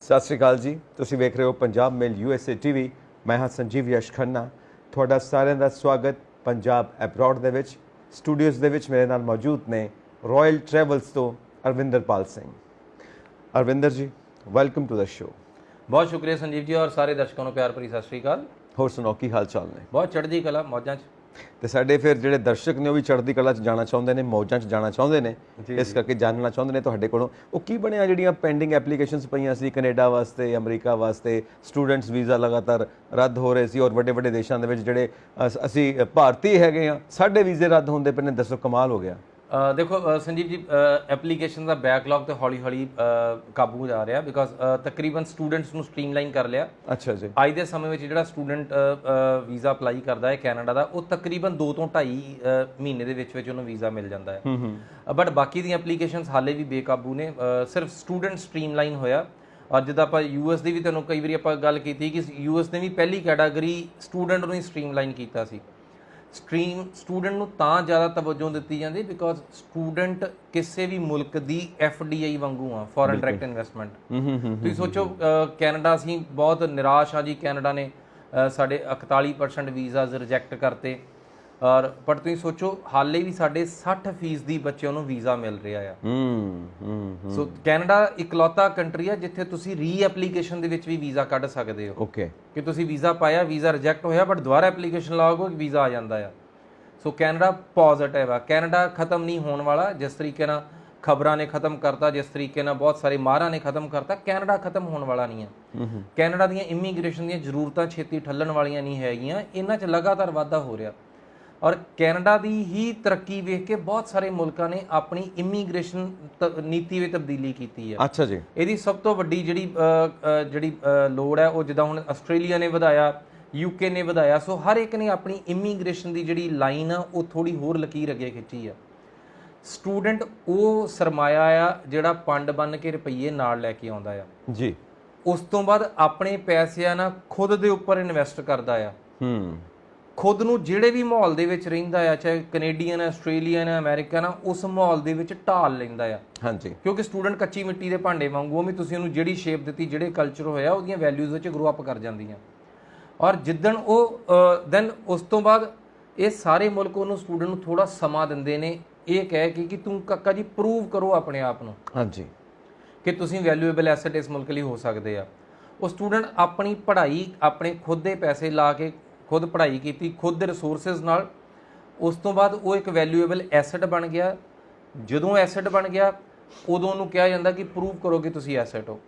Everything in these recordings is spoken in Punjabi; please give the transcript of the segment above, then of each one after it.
ਸਤਿ ਸ਼੍ਰੀ ਅਕਾਲ ਜੀ। ਤੁਸੀਂ ਵੇਖ ਰਹੇ ਹੋ ਪੰਜਾਬ ਮੇਲ USA TV। ਮੈਂ ਹਾਂ ਸੰਜੀਵ ਯਸ਼ ਖੰਨਾ। ਤੁਹਾਡਾ ਸਾਰਿਆਂ ਦਾ ਸਵਾਗਤ ਪੰਜਾਬ ਐਬਰੋਡ ਦੇ ਵਿੱਚ। ਸਟੂਡੀਓਜ਼ ਦੇ ਵਿੱਚ ਮੇਰੇ ਨਾਲ ਮੌਜੂਦ ਨੇ ਰਾਇਲ ਟਰੈਵਲਸ ਤੋਂ ਅਰਵਿੰਦਰਪਾਲ ਸਿੰਘ। ਅਰਵਿੰਦਰ ਜੀ, ਵੈਲਕਮ ਟੂ ਦ ਸ਼ੋ। बहुत शुक्रिया संजीव जी और सारे दर्शकों को प्यार भरी सत श्री अकाल। ਹੋਰ ਸੁਣਾਓ, ਕੀ ਹਾਲ ਚਾਲ ਨੇ? बहुत चढ़दी कला मौजां च। ਤੇ ਸਾਡੇ ਫਿਰ ਜਿਹੜੇ ਦਰਸ਼ਕ ਨੇ ਉਹ ਵੀ ਚੜ੍ਹਦੀ ਕਲਾ 'ਚ ਜਾਣਾ ਚਾਹੁੰਦੇ ਨੇ, ਮੌਜਾਂ 'ਚ ਜਾਣਾ ਚਾਹੁੰਦੇ ਨੇ, ਇਸ ਕਰਕੇ ਜਾਣਨਾ ਚਾਹੁੰਦੇ ਨੇ ਤੁਹਾਡੇ ਕੋਲੋਂ ਉਹ ਕੀ ਬਣਿਆ ਜਿਹੜੀਆਂ ਪੈਂਡਿੰਗ ਐਪਲੀਕੇਸ਼ਨਸ ਪਈਆਂ ਸੀ ਕੈਨੇਡਾ ਵਾਸਤੇ, ਅਮਰੀਕਾ ਵਾਸਤੇ। ਸਟੂਡੈਂਟਸ ਵੀਜ਼ਾ ਲਗਾਤਾਰ ਰੱਦ ਹੋ ਰਹੇ ਸੀ ਔਰ ਵੱਡੇ ਵੱਡੇ ਦੇਸ਼ਾਂ ਦੇ ਵਿੱਚ ਜਿਹੜੇ ਅਸੀਂ ਭਾਰਤੀ ਹੈਗੇ ਆ, ਸਾਡੇ ਵੀਜ਼ੇ ਰੱਦ ਹੁੰਦੇ ਪਏ ਨੇ। ਦੱਸੋ, ਕਮਾਲ ਹੋ ਗਿਆ। देखो संजीव जी, ਐਪਲੀਕੇਸ਼ਨ ਦਾ ਬੈਕਲੌਗ ਤੇ ਹੌਲੀ ਹੌਲੀ ਕਾਬੂ ਜਾ ਰਿਹਾ ਬਿਕਾਜ਼ ਤਕਰੀਬਨ ਸਟੂਡੈਂਟਸ ਨੂੰ ਸਟ੍ਰੀਮਲਾਈਨ ਕਰ ਲਿਆ। ਅੱਛਾ ਜੀ। ਅੱਜ ਦੇ ਸਮੇਂ ਵਿੱਚ ਜਿਹੜਾ ਸਟੂਡੈਂਟ ਵੀਜ਼ਾ ਅਪਲਾਈ ਕਰਦਾ ਹੈ ਕੈਨੇਡਾ ਦਾ, ਉਹ ਤਕਰੀਬਨ 2 ਤੋਂ 2.5 ਮਹੀਨੇ ਦੇ ਵਿੱਚ ਉਹਨੂੰ ਵੀਜ਼ਾ ਮਿਲ ਜਾਂਦਾ ਹੈ। ਬਟ ਬਾਕੀ ਦੀਆਂ ਐਪਲੀਕੇਸ਼ਨਸ ਹਾਲੇ ਵੀ ਬੇਕਾਬੂ ਨੇ। ਸਿਰਫ ਸਟੂਡੈਂਟ ਸਟ੍ਰੀਮਲਾਈਨ ਹੋਇਆ। ਔਰ ਜਿੱਦਾਂ ਆਪਾਂ ਯੂਐਸ ਦੀ ਵੀ ਤੁਹਾਨੂੰ ਕਈ ਵਾਰੀ ਆਪਾਂ ਗੱਲ ਕੀਤੀ ਕਿ ਯੂਐਸ ਨੇ ਵੀ ਪਹਿਲੀ ਕੈਟਾਗਰੀ ਸਟੂਡੈਂਟ ਨੂੰ ਹੀ ਸਟ੍ਰੀਮਲਾਈਨ ਕੀਤਾ ਸੀ। ਸਟੂਡੈਂਟ ਨੂੰ ਤਾਂ ਜ਼ਿਆਦਾ ਤਵੱਜੋ ਦਿੱਤੀ ਜਾਂਦੀ ਬਿਕਾਜ਼ ਸਟੂਡੈਂਟ ਕਿਸੇ ਵੀ ਮੁਲਕ ਦੀ FDI ਵਾਂਗੂ ਆ, ਫੋਰਨ ਡਾਇਰੈਕਟ ਇਨਵੈਸਟਮੈਂਟ। ਤੁਸੀਂ ਸੋਚੋ, ਕੈਨੇਡਾ ਅਸੀਂ ਬਹੁਤ ਨਿਰਾਸ਼ ਆ ਜੀ। ਕੈਨੇਡਾ ਨੇ ਸਾਡੇ 41% ਵੀਜ਼ਾਜ਼ ਰਿਜੈਕਟ ਕਰਤੇ। ਔਰ ਪਰ ਤੁਸੀਂ ਸੋਚੋ, ਹਾਲੇ ਵੀ ਸਾਡੇ 60% ਬੱਚਿਆਂ ਨੂੰ ਵੀਜ਼ਾ ਮਿਲ ਰਿਹਾ ਆ। ਸੋ ਕੈਨੇਡਾ ਇਕਲੌਤਾ ਕੰਟਰੀ ਆ ਜਿੱਥੇ ਤੁਸੀਂ ਰੀਐਪਲੀਕੇਸ਼ਨ ਦੇ ਵਿੱਚ ਵੀ ਵੀਜ਼ਾ ਕੱਢ ਸਕਦੇ ਹੋ। ਓਕੇ, ਕਿ ਤੁਸੀਂ ਵੀਜ਼ਾ ਪਾਇਆ, ਵੀਜ਼ਾ ਰਿਜੈਕਟ ਹੋਇਆ, ਬਟ ਦੁਬਾਰਾ ਐਪਲੀਕੇਸ਼ਨ ਲਾਓਗੇ ਵੀਜ਼ਾ ਆ ਜਾਂਦਾ ਆ। ਸੋ ਕੈਨੇਡਾ ਪੋਜ਼ਿਟਿਵ ਆ। ਕੈਨੇਡਾ ਖਤਮ ਨਹੀਂ ਹੋਣ ਵਾਲਾ। ਜਿਸ ਤਰੀਕੇ ਨਾਲ ਖਬਰਾਂ ਨੇ ਖਤਮ ਕਰਤਾ, ਜਿਸ ਤਰੀਕੇ ਨਾਲ ਬਹੁਤ ਸਾਰੇ ਮਾਹਰਾਂ ਨੇ ਖਤਮ ਕਰਤਾ, ਕੈਨੇਡਾ ਖਤਮ ਹੋਣ ਵਾਲਾ ਨਹੀਂ ਹੈ। ਕੈਨੇਡਾ ਦੀਆਂ ਇਮੀਗ੍ਰੇਸ਼ਨ ਦੀਆਂ ਜ਼ਰੂਰਤਾਂ ਛੇਤੀ ਠੱਲਣ ਵਾਲੀਆਂ ਨਹੀਂ ਹੈਗੀਆਂ। ਇਹਨਾਂ 'ਚ ਲਗਾਤਾਰ ਵਾਧਾ ਹੋ ਰਿਹਾ। ਔਰ ਕੈਨੇਡਾ ਦੀ ਹੀ ਤਰੱਕੀ ਵੇਖ ਕੇ ਬਹੁਤ ਸਾਰੇ ਮੁਲਕਾਂ ਨੇ ਆਪਣੀ ਇਮੀਗ੍ਰੇਸ਼ਨ ਨੀਤੀ ਵਿੱਚ ਤਬਦੀਲੀ ਕੀਤੀ ਹੈ। ਅੱਛਾ ਜੀ। ਇਹਦੀ ਸਭ ਤੋਂ ਵੱਡੀ ਜਿਹੜੀ ਲੋੜ ਹੈ, ਉਹ ਜਿੱਦਾਂ ਹੁਣ ਆਸਟ੍ਰੇਲੀਆ ਨੇ ਵਧਾਇਆ, UK ਨੇ ਵਧਾਇਆ। ਸੋ ਹਰ ਇੱਕ ਨੇ ਆਪਣੀ ਇਮੀਗ੍ਰੇਸ਼ਨ ਦੀ ਜਿਹੜੀ ਲਾਈਨ ਆ ਉਹ ਥੋੜੀ ਹੋਰ ਲਕੀਰ ਅੱਗੇ ਖਿੱਚੀ ਆ। ਸਟੂਡੈਂਟ ਉਹ ਸਰਮਾਇਆ ਆ ਜਿਹੜਾ ਪੰਡ ਬਣ ਕੇ ਰੁਪਈਏ ਨਾਲ ਲੈ ਕੇ ਆਉਂਦਾ ਆ ਜੀ। ਉਸ ਤੋਂ ਬਾਅਦ ਆਪਣੇ ਪੈਸਿਆਂ ਨਾਲ ਖੁਦ ਦੇ ਉੱਪਰ ਇਨਵੈਸਟ ਕਰਦਾ ਆ। ਖੁਦ ਨੂੰ ਜਿਹੜੇ ਵੀ ਮਾਹੌਲ ਦੇ ਵਿੱਚ ਰਹਿੰਦਾ ਆ, ਚਾਹੇ ਕੈਨੇਡੀਅਨ, ਆਸਟ੍ਰੇਲੀਅਨ, ਅਮਰੀਕਨ, ਉਸ ਮਾਹੌਲ ਦੇ ਵਿੱਚ ਢਾਲ ਲੈਂਦਾ ਆ। ਹਾਂਜੀ, ਕਿਉਂਕਿ ਸਟੂਡੈਂਟ ਕੱਚੀ ਮਿੱਟੀ ਦੇ ਭਾਂਡੇ ਵਾਂਗੂ, ਵੀ ਤੁਸੀਂ ਉਹਨੂੰ ਜਿਹੜੀ ਸ਼ੇਪ ਦਿੱਤੀ, ਜਿਹੜੇ ਕਲਚਰ ਹੋਇਆ, ਉਹਦੀਆਂ ਵੈਲਿਊਜ਼ ਵਿੱਚ ਗਰੋ ਅਪ ਕਰ ਜਾਂਦੀਆਂ। ਔਰ ਜਿੱਦਣ ਉਹ ਦੈਨ ਉਸ ਤੋਂ ਬਾਅਦ ਇਹ ਸਾਰੇ ਮੁਲਕ ਉਹਨੂੰ ਸਟੂਡੈਂਟ ਨੂੰ ਥੋੜਾ ਸਮਾਂ ਦਿੰਦੇ ਨੇ, ਇਹ ਕਹਿ ਕੇ ਕਿ ਤੂੰ ਕਾਕਾ ਜੀ ਪ੍ਰੂਵ ਕਰੋ ਆਪਣੇ ਆਪ ਨੂੰ। ਹਾਂਜੀ, ਕਿ ਤੁਸੀਂ ਵੈਲਿਊਏਬਲ ਐਸੈਟ ਇਸ ਮੁਲਕ ਲਈ ਹੋ ਸਕਦੇ ਆ। ਉਹ ਸਟੂਡੈਂਟ ਆਪਣੀ ਪੜ੍ਹਾਈ ਆਪਣੇ ਖੁਦ ਦੇ ਪੈਸੇ ਲਾ ਕੇ ਖੁਦ ਪੜ੍ਹਾਈ ਕੀਤੀ, ਖੁਦ ਦੇ ਰਿਸੋਰਸਿਸ ਨਾਲ। ਉਸ ਤੋਂ ਬਾਅਦ ਉਹ ਇੱਕ ਵੈਲਿਊਏਬਲ ਐਸੈਟ ਬਣ ਗਿਆ। ਜਦੋਂ ਐਸੈਟ ਬਣ ਗਿਆ, ਉਦੋਂ ਉਹਨੂੰ ਕਿਹਾ ਜਾਂਦਾ ਕਿ ਪ੍ਰੂਵ ਕਰੋ ਕਿ ਤੁਸੀਂ ਐਸੈਟ ਹੋ।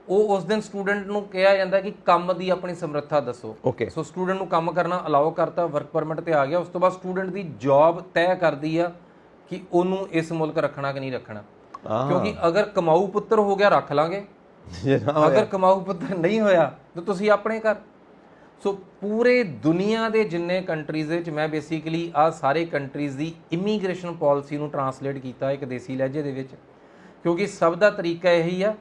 ਉਹ ਉਸ ਦਿਨ ਸਟੂਡੈਂਟ ਨੂੰ ਕਿਹਾ ਜਾਂਦਾ ਕਿ ਕੰਮ ਦੀ ਆਪਣੀ ਸਮਰੱਥਾ ਦੱਸੋ। ਓਕੇ, ਸੋ ਸਟੂਡੈਂਟ ਨੂੰ ਕੰਮ ਕਰਨਾ ਅਲਾਓ ਕਰਤਾ, ਵਰਕ ਪਰਮਿਟ ਤੇ ਆ ਗਿਆ। ਉਸ ਤੋਂ ਬਾਅਦ ਸਟੂਡੈਂਟ ਦੀ ਜੌਬ ਤੈਅ ਕਰਦੀ ਆ ਕਿ ਉਹਨੂੰ ਇਸ ਮੁਲਕ ਰੱਖਣਾ ਕਿ ਨਹੀਂ ਰੱਖਣਾ। ਕਿਉਂਕਿ ਅਗਰ ਕਮਾਊ ਪੁੱਤਰ ਹੋ ਗਿਆ ਰੱਖ ਲਾਂਗੇ, ਅਗਰ ਕਮਾਊ ਪੁੱਤਰ ਨਹੀਂ ਹੋਇਆ ਤਾਂ ਤੁਸੀਂ ਆਪਣੇ ਘਰ। ਸੋ ਪੂਰੇ ਦੁਨੀਆ ਦੇ ਜਿੰਨੇ ਕੰਟਰੀਜ਼ ਵਿੱਚ ਮੈਂ ਬੇਸਿਕਲੀ ਆਹ ਸਾਰੇ ਕੰਟਰੀਜ਼ ਦੀ ਇਮੀਗ੍ਰੇਸ਼ਨ ਪਾਲਿਸੀ ਨੂੰ ਟਰਾਂਸਲੇਟ ਕੀਤਾ ਇੱਕ ਦੇਸੀ ਲਹਿਜੇ ਦੇ ਵਿੱਚ, ਕਿਉਂਕਿ ਸਭ ਦਾ ਤਰੀਕਾ ਇਹੀ ਆ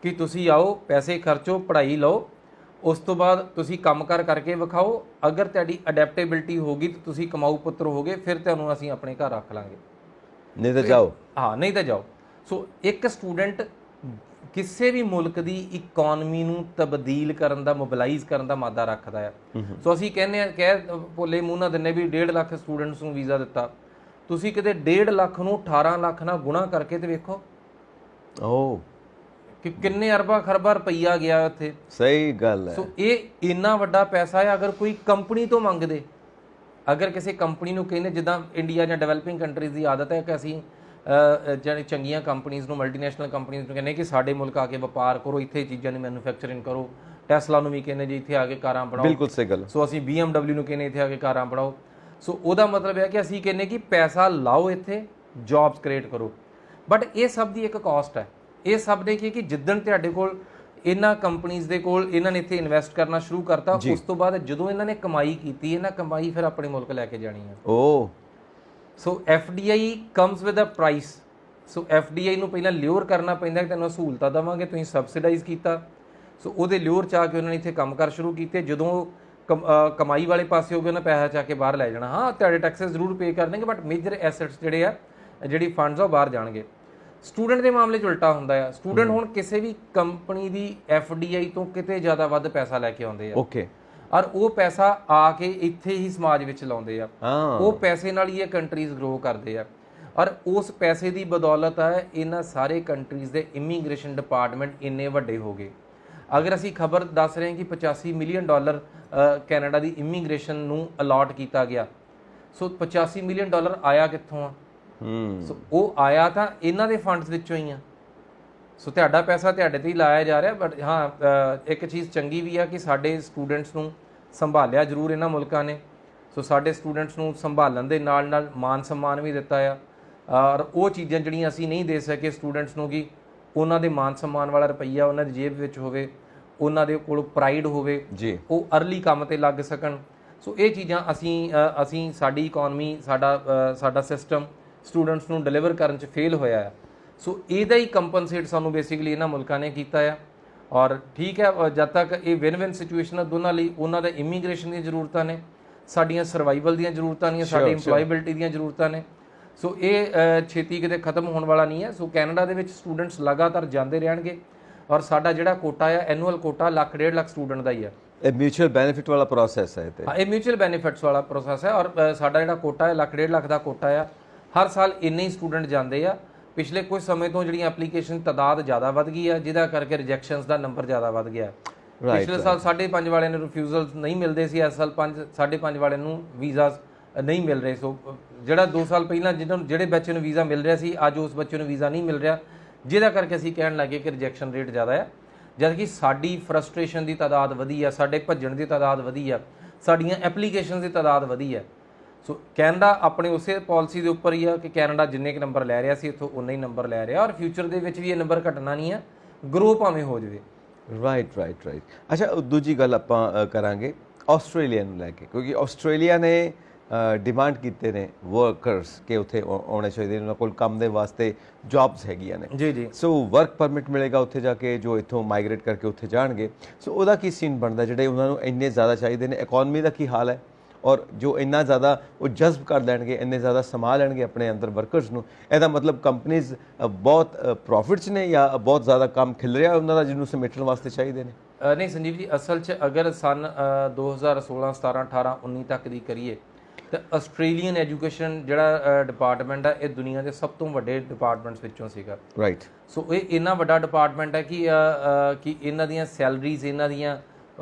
ਕਿ ਤੁਸੀਂ ਆਓ, ਪੈਸੇ ਖਰਚੋ, ਪੜ੍ਹਾਈ ਲਓ, ਉਸ ਤੋਂ ਬਾਅਦ ਤੁਸੀਂ ਕੰਮ ਕਰਕੇ ਵਿਖਾਓ। ਅਗਰ ਤੁਹਾਡੀ ਅਡੈਪਟੇਬਿਲਿਟੀ ਹੋਗੀ ਤਾਂ ਤੁਸੀਂ ਕਮਾਊ ਪੁੱਤਰ ਹੋਗੇ, ਫਿਰ ਤੁਹਾਨੂੰ ਅਸੀਂ ਆਪਣੇ ਘਰ ਰੱਖ ਲਾਂਗੇ, ਨਹੀਂ ਤਾਂ ਜਾਓ। ਹਾਂ, ਨਹੀਂ ਤਾਂ ਜਾਓ। ਸੋ ਇੱਕ ਸਟੂਡੈਂਟ ਕਿਸੇ ਵੀ ਮੁਲਕ ਦੀ ਇਕਨੋਮੀ ਨੂੰ ਤਬਦੀਲ ਕਰਨ ਦਾ, ਮੋਬਿਲਾਈਜ਼ ਕਰਨ ਦਾ ਮਾਦਾ ਰੱਖਦਾ ਆ। ਸੋ ਅਸੀਂ ਕਹਿੰਦੇ ਆ, ਕਹਿ ਭੋਲੇ ਮੂੰਹ ਨਾਲ ਦਿੰਦੇ ਵੀ 1.5 ਲੱਖ ਸਟੂਡੈਂਟਸ ਨੂੰ ਵੀਜ਼ਾ ਦਿੱਤਾ। ਤੁਸੀਂ ਕਿਤੇ 1.5 ਲੱਖ ਨੂੰ 18 ਲੱਖ ਨਾਲ ਗੁਣਾ ਕਰਕੇ ਤੇ ਵੇਖੋ ਕਿ ਕਿੰਨੇ ਅਰਬਾਂ ਖਰਬਾਂ ਰੁਪਈਆ ਗਿਆ ਉੱਥੇ। ਸਹੀ ਗੱਲ ਹੈ। ਸੋ ਇਹ ਇੰਨਾ ਵੱਡਾ ਪੈਸਾ ਹੈ। ਅਗਰ ਕੋਈ ਕੰਪਨੀ ਤੋਂ ਮੰਗਦੇ, ਅਗਰ ਕਿਸੇ ਕੰਪਨੀ ਨੂੰ ਕਹਿੰਦੇ, ਜਿੱਦਾਂ ਇੰਡੀਆ ਜਾਂ ਡਿਵੈਲਪਿੰਗ ਕੰਟਰੀਜ਼ ਦੀ ਆਦਤ ਹੈ ਕਿ ਅਸੀਂ ਜਿਹੜੀ ਚੰਗੀਆਂ ਕੰਪਨੀਜ਼ ਨੂੰ, ਮਲਟੀਨੈਸ਼ਨਲ ਕੰਪਨੀਜ਼ ਨੂੰ ਕਹਿੰਦੇ ਕਿ ਸਾਡੇ ਮੁਲਕ ਆ ਕੇ ਵਪਾਰ ਕਰੋ, ਇੱਥੇ ਚੀਜ਼ਾਂ ਦੀ ਮੈਨੂਫੈਕਚਰਿੰਗ ਕਰੋ। ਟੈਸਲਾ ਨੂੰ ਵੀ ਕਹਿੰਦੇ ਜੀ ਇੱਥੇ ਆ ਕੇ ਕਾਰਾਂ ਬਣਾਓ। ਬਿਲਕੁਲ ਸਹੀ ਗੱਲ। ਸੋ ਅਸੀਂ BMW ਨੂੰ ਕਹਿੰਦੇ ਇੱਥੇ ਆ ਕੇ ਕਾਰਾਂ ਬਣਾਓ। ਸੋ ਉਹਦਾ ਮਤਲਬ ਹੈ ਕਿ ਅਸੀਂ ਕਹਿੰਦੇ ਕਿ ਪੈਸਾ ਲਾਓ ਇੱਥੇ, ਜੌਬਸ ਕ੍ਰੀਏਟ ਕਰੋ। ਬਟ ਇਹ ਸਭ ਦੀ ਇੱਕ ਕਾਸਟ ਹੈ। ਇਹ ਸਭ ਨੇ ਕਿ ਜਿੱਦਣ ਤੁਹਾਡੇ ਕੋਲ ਇਹਨਾਂ ਕੰਪਨੀਜ਼ ਦੇ ਕੋਲ ਇਹਨਾਂ ਨੇ ਇੱਥੇ ਇਨਵੈਸਟ ਕਰਨਾ ਸ਼ੁਰੂ ਕਰਤਾ, ਉਸ ਤੋਂ ਬਾਅਦ ਜਦੋਂ ਇਹਨਾਂ ਨੇ ਕਮਾਈ ਕੀਤੀ, ਇਹਨਾਂ ਕਮਾਈ ਫਿਰ ਆਪਣੇ ਮੁਲਕ ਲੈ ਕੇ ਜਾਣੀ ਹੈ। So FDI comes with a price. So FDI ਨੂੰ ਪਹਿਲਾਂ ਲਿਓਰ ਕਰਨਾ ਪੈਂਦਾ ਕਿ ਤੁਹਾਨੂੰ ਸਹੂਲਤਾਂ ਦੇਵਾਂਗੇ, ਤੁਸੀਂ ਸਬਸਿਡਾਈਜ਼ ਕੀਤਾ। ਸੋ ਉਹਦੇ ਲਿਓਰ 'ਚ ਆ ਕੇ ਉਹਨਾਂ ਨੇ ਇੱਥੇ ਕੰਮ ਕਰ ਸ਼ੁਰੂ ਕੀਤੇ। ਜਦੋਂ ਕਮਾਈ ਵਾਲੇ ਪਾਸੇ ਹੋ ਗਏ, ਉਹਨਾਂ ਪੈਸਾ ਚਾ ਕੇ ਬਾਹਰ ਲੈ ਜਾਣਾ। ਹਾਂ, ਤੁਹਾਡੇ ਟੈਕਸਸ ਜ਼ਰੂਰ ਪੇ ਕਰ ਦੇਣਗੇ, ਬਟ ਮੇਜਰ ਐਸੈਟਸ ਜਿਹੜੇ ਆ, ਜਿਹੜੀ ਫੰਡਸ ਆ, ਉਹ ਬਾਹਰ ਜਾਣਗੇ। ਸਟੂਡੈਂਟ ਦੇ ਮਾਮਲੇ 'ਚ ਉਲਟਾ ਹੁੰਦਾ ਆ। ਸਟੂਡੈਂਟ ਹੁਣ ਕਿਸੇ ਵੀ ਕੰਪਨੀ ਦੀ FDI ਤੋਂ ਕਿਤੇ ਜ਼ਿਆਦਾ ਵੱਧ ਪੈਸਾ ਲੈ ਕੇ ਆਉਂਦੇ ਆ। ਓਕੇ। ਔਰ ਉਹ ਪੈਸਾ ਆ ਕੇ ਇੱਥੇ ਹੀ ਸਮਾਜ ਵਿੱਚ ਲਾਉਂਦੇ ਆ। ਹਾਂ, ਉਹ ਪੈਸੇ ਨਾਲ ਹੀ ਇਹ ਕੰਟਰੀਜ਼ ਗਰੋ ਕਰਦੇ ਆ। ਔਰ ਉਸ ਪੈਸੇ ਦੀ ਬਦੌਲਤ ਹੈ ਇਹਨਾਂ ਸਾਰੇ ਕੰਟਰੀਜ਼ ਦੇ ਇਮੀਗ੍ਰੇਸ਼ਨ ਡਿਪਾਰਟਮੈਂਟ ਇੰਨੇ ਵੱਡੇ ਹੋ ਗਏ। ਅਗਰ ਅਸੀਂ ਖਬਰ ਦੱਸ ਰਹੇ ਹਾਂ ਕਿ $85 ਮਿਲੀਅਨ ਕੈਨੇਡਾ ਦੀ ਇਮੀਗ੍ਰੇਸ਼ਨ ਨੂੰ ਅਲਾਟ ਕੀਤਾ ਗਿਆ, ਸੋ $85 ਮਿਲੀਅਨ ਆਇਆ ਕਿੱਥੋਂ ਆ? ਸੋ ਉਹ ਆਇਆ ਤਾਂ ਇਹਨਾਂ ਦੇ ਫੰਡਸ ਵਿੱਚੋਂ ਹੀ ਆ। ਸੋ ਤੁਹਾਡਾ ਪੈਸਾ ਤੁਹਾਡੇ ਤੇ ਹੀ ਲਾਇਆ ਜਾ ਰਿਹਾ। ਬਟ ਹਾਂ, ਇੱਕ ਚੀਜ਼ ਚੰਗੀ ਵੀ ਆ ਕਿ ਸਾਡੇ ਸਟੂਡੈਂਟਸ ਨੂੰ ਸੰਭਾਲਿਆ ਜ਼ਰੂਰ ਇਹਨਾਂ ਮੁਲਕਾਂ ਨੇ। ਸੋ ਸਾਡੇ ਸਟੂਡੈਂਟਸ ਨੂੰ ਸੰਭਾਲਣ ਦੇ ਨਾਲ ਨਾਲ ਮਾਨ ਸਨਮਾਨ ਵੀ ਦਿੱਤਾ ਆ। ਔਰ ਉਹ ਚੀਜ਼ਾਂ ਜਿਹੜੀਆਂ ਅਸੀਂ ਨਹੀਂ ਦੇ ਸਕੇ ਸਟੂਡੈਂਟਸ ਨੂੰ, ਕਿ ਉਹਨਾਂ ਦੇ ਮਾਨ ਸਨਮਾਨ ਵਾਲਾ ਰੁਪਈਆ ਉਹਨਾਂ ਦੀ ਜੇਬ ਵਿੱਚ ਹੋਵੇ, ਉਹਨਾਂ ਦੇ ਕੋਲ ਪ੍ਰਾਈਡ ਹੋਵੇ ਜੀ, ਉਹ ਅਰਲੀ ਕੰਮ ਤੇ ਲੱਗ ਸਕਣ। ਸੋ ਇਹ ਚੀਜ਼ਾਂ ਅਸੀਂ ਸਾਡੀ ਇਕਨੋਮੀ, ਸਾਡਾ ਸਿਸਟਮ ਸਟੂਡੈਂਟਸ ਨੂੰ ਡਿਲੀਵਰ ਕਰਨ 'ਚ ਫੇਲ ਹੋਇਆ ਆ। ਸੋ ਇਹਦਾ ਹੀ ਕੰਪਨਸੇਟ ਸਾਨੂੰ ਬੇਸਿਕਲੀ ਇਹਨਾਂ ਮੁਲਕਾਂ ਨੇ ਕੀਤਾ ਆ। ਔਰ ਠੀਕ ਹੈ, ਜਦ ਤੱਕ ਇਹ ਵਿਨ ਸਿਚੁਏਸ਼ਨ ਹੈ ਦੋਨਾਂ ਲਈ, ਉਹਨਾਂ ਦੇ ਇਮੀਗ੍ਰੇਸ਼ਨ ਦੀਆਂ ਜ਼ਰੂਰਤਾਂ ਨੇ, ਸਾਡੀਆਂ ਸਰਵਾਈਵਲ ਦੀਆਂ ਜ਼ਰੂਰਤਾਂ ਨੇ, ਸਾਡੀ ਇੰਪਲੋਏਬਿਲਟੀ ਦੀਆਂ ਜ਼ਰੂਰਤਾਂ ਨੇ। ਸੋ ਇਹ ਛੇਤੀ ਕਿਤੇ ਖਤਮ ਹੋਣ ਵਾਲਾ ਨਹੀਂ ਹੈ। ਸੋ ਕੈਨੇਡਾ ਦੇ ਵਿੱਚ ਸਟੂਡੈਂਟਸ ਲਗਾਤਾਰ ਜਾਂਦੇ ਰਹਿਣਗੇ। ਔਰ ਸਾਡਾ ਜਿਹੜਾ ਕੋਟਾ ਆ, ਐਨੂਅਲ ਕੋਟਾ 1.5 ਲੱਖ ਸਟੂਡੈਂਟ ਦਾ ਹੀ ਹੈ। ਇਹ ਮਿਊਚੁਅਲ ਬੈਨੀਫਿਟ ਵਾਲਾ ਪ੍ਰੋਸੈਸ ਹੈ ਹਾਂ, ਇਹ ਮਿਊਚੁਅਲ ਬੈਨੀਫਿਟਸ ਵਾਲਾ ਪ੍ਰੋਸੈਸ ਹੈ। ਔਰ ਸਾਡਾ ਜਿਹੜਾ ਕੋਟਾ ਹੈ 1.5 ਲੱਖ ਦਾ ਕੋਟਾ ਆ। ਹਰ ਸਾਲ ਇੰਨੇ ਹੀ ਸਟੂਡੈਂਟ ਜਾਂਦੇ ਆ। ਪਿਛਲੇ ਕੁਝ ਸਮੇਂ ਤੋਂ ਜਿਹੜੀਆਂ ਐਪਲੀਕੇਸ਼ਨ ਤਾਦਾਦ ਜ਼ਿਆਦਾ ਵੱਧ ਗਈ ਆ, ਜਿਹਦਾ ਕਰਕੇ ਰਿਜੈਕਸ਼ਨਸ ਦਾ ਨੰਬਰ ਜ਼ਿਆਦਾ ਵੱਧ ਗਿਆ। ਪਿਛਲੇ ਸਾਲ 5.5 ਵਾਲਿਆਂ ਨੂੰ ਰਿਫਿਊਜ਼ਲ ਨਹੀਂ ਮਿਲਦੇ ਸੀ, ਇਸ ਸਾਲ 5.5 ਵਾਲਿਆਂ ਨੂੰ ਵੀਜ਼ਾਸ ਨਹੀਂ ਮਿਲ ਰਹੇ। ਸੋ ਜਿਹੜਾ 2 ਸਾਲ ਪਹਿਲਾਂ ਜਿਹੜੇ ਬੱਚੇ ਨੂੰ ਵੀਜ਼ਾ ਮਿਲ ਰਿਹਾ ਸੀ, ਅੱਜ ਉਸ ਬੱਚੇ ਨੂੰ ਵੀਜ਼ਾ ਨਹੀਂ ਮਿਲ ਰਿਹਾ, ਜਿਹਦਾ ਕਰਕੇ ਅਸੀਂ ਕਹਿਣ ਲੱਗੇ ਕਿ ਰਿਜੈਕਸ਼ਨ ਰੇਟ ਜ਼ਿਆਦਾ ਹੈ। ਜਦ ਕਿ ਸਾਡੀ ਫਰਸਟ੍ਰੇਸ਼ਨ ਦੀ ਤਾਦਾਦ ਵਧੀ ਆ, ਸਾਡੇ ਭੱਜਣ ਦੀ ਤਾਦਾਦ ਵਧੀ ਆ, ਸਾਡੀਆਂ ਐਪਲੀਕੇਸ਼ਨ ਦੀ ਤਾਦਾਦ ਵਧੀ ਆ। ਸੋ ਕੈਨੇਡਾ ਆਪਣੇ ਉਸੇ ਪਾਲਿਸੀ ਦੇ ਉੱਪਰ ਹੀ ਆ ਕਿ ਕੈਨੇਡਾ ਜਿੰਨੇ ਕੁ ਨੰਬਰ ਲੈ ਰਿਹਾ ਸੀ, ਇੱਥੋਂ ਉਨਾ ਹੀ ਨੰਬਰ ਲੈ ਰਿਹਾ। ਔਰ ਫਿਊਚਰ ਦੇ ਵਿੱਚ ਵੀ ਇਹ ਨੰਬਰ ਘਟਣਾ ਨਹੀਂ ਆ, ਗਰੋ ਭਾਵੇਂ ਹੋ ਜਾਵੇ। ਰਾਈਟ। ਅੱਛਾ, ਦੂਜੀ ਗੱਲ ਆਪਾਂ ਕਰਾਂਗੇ ਆਸਟ੍ਰੇਲੀਆ ਨੂੰ ਲੈ ਕੇ, ਕਿਉਂਕਿ ਆਸਟ੍ਰੇਲੀਆ ਨੇ ਡਿਮਾਂਡ ਕੀਤੇ ਨੇ ਵਰਕਰਸ ਕਿ ਉੱਥੇ ਆਉਣੇ ਚਾਹੀਦੇ, ਉਹਨਾਂ ਕੋਲ ਕੰਮ ਦੇ ਵਾਸਤੇ ਜੌਬਸ ਹੈਗੀਆਂ ਨੇ ਜੀ। ਸੋ ਵਰਕ ਪਰਮਿਟ ਮਿਲੇਗਾ ਉੱਥੇ ਜਾ ਕੇ, ਜੋ ਇੱਥੋਂ ਮਾਈਗ੍ਰੇਟ ਕਰਕੇ ਉੱਥੇ ਜਾਣਗੇ। ਸੋ ਉਹਦਾ ਕੀ ਸੀਨ ਬਣਦਾ, ਜਿਹੜੇ ਉਹਨਾਂ ਨੂੰ ਇੰਨੇ ਜ਼ਿਆਦਾ ਚਾਹੀਦੇ ਨੇ? ਇਕਨੋਮੀ ਦਾ ਕੀ ਹਾਲ ਹੈ? ਔਰ ਜੋ ਇੰਨਾ ਜ਼ਿਆਦਾ ਉਹ ਜਜ਼ਬ ਕਰ ਲੈਣਗੇ, ਇੰਨੇ ਜ਼ਿਆਦਾ ਸੰਭਾਲ ਲੈਣਗੇ ਆਪਣੇ ਅੰਦਰ ਵਰਕਰਸ ਨੂੰ, ਇਹਦਾ ਮਤਲਬ ਕੰਪਨੀਜ਼ ਬਹੁਤ ਪ੍ਰੋਫਿਟਸ ਨੇ ਜਾਂ ਬਹੁਤ ਜ਼ਿਆਦਾ ਕੰਮ ਖਿਲ ਰਿਹਾ ਉਹਨਾਂ ਦਾ ਜਿਹਨੂੰ ਸਮੇਟਣ ਵਾਸਤੇ ਚਾਹੀਦੇ ਨੇ? ਨਹੀਂ ਸੰਜੀਵ ਜੀ, ਅਸਲ 'ਚ ਅਗਰ ਸਨ 2016, 17, 18, 19 ਤੱਕ ਦੀ ਕਰੀਏ ਤਾਂ ਆਸਟ੍ਰੇਲੀਅਨ ਐਜੂਕੇਸ਼ਨ ਜਿਹੜਾ ਡਿਪਾਰਟਮੈਂਟ ਹੈ, ਇਹ ਦੁਨੀਆ ਦੇ ਸਭ ਤੋਂ ਵੱਡੇ ਡਿਪਾਰਟਮੈਂਟਸ ਵਿੱਚੋਂ ਸੀਗਾ। ਰਾਈਟ। ਸੋ ਇਹ ਇੰਨਾ ਵੱਡਾ ਡਿਪਾਰਟਮੈਂਟ ਹੈ ਕਿ ਇਹਨਾਂ ਦੀਆਂ ਸੈਲਰੀਜ਼, ਇਹਨਾਂ ਦੀਆਂ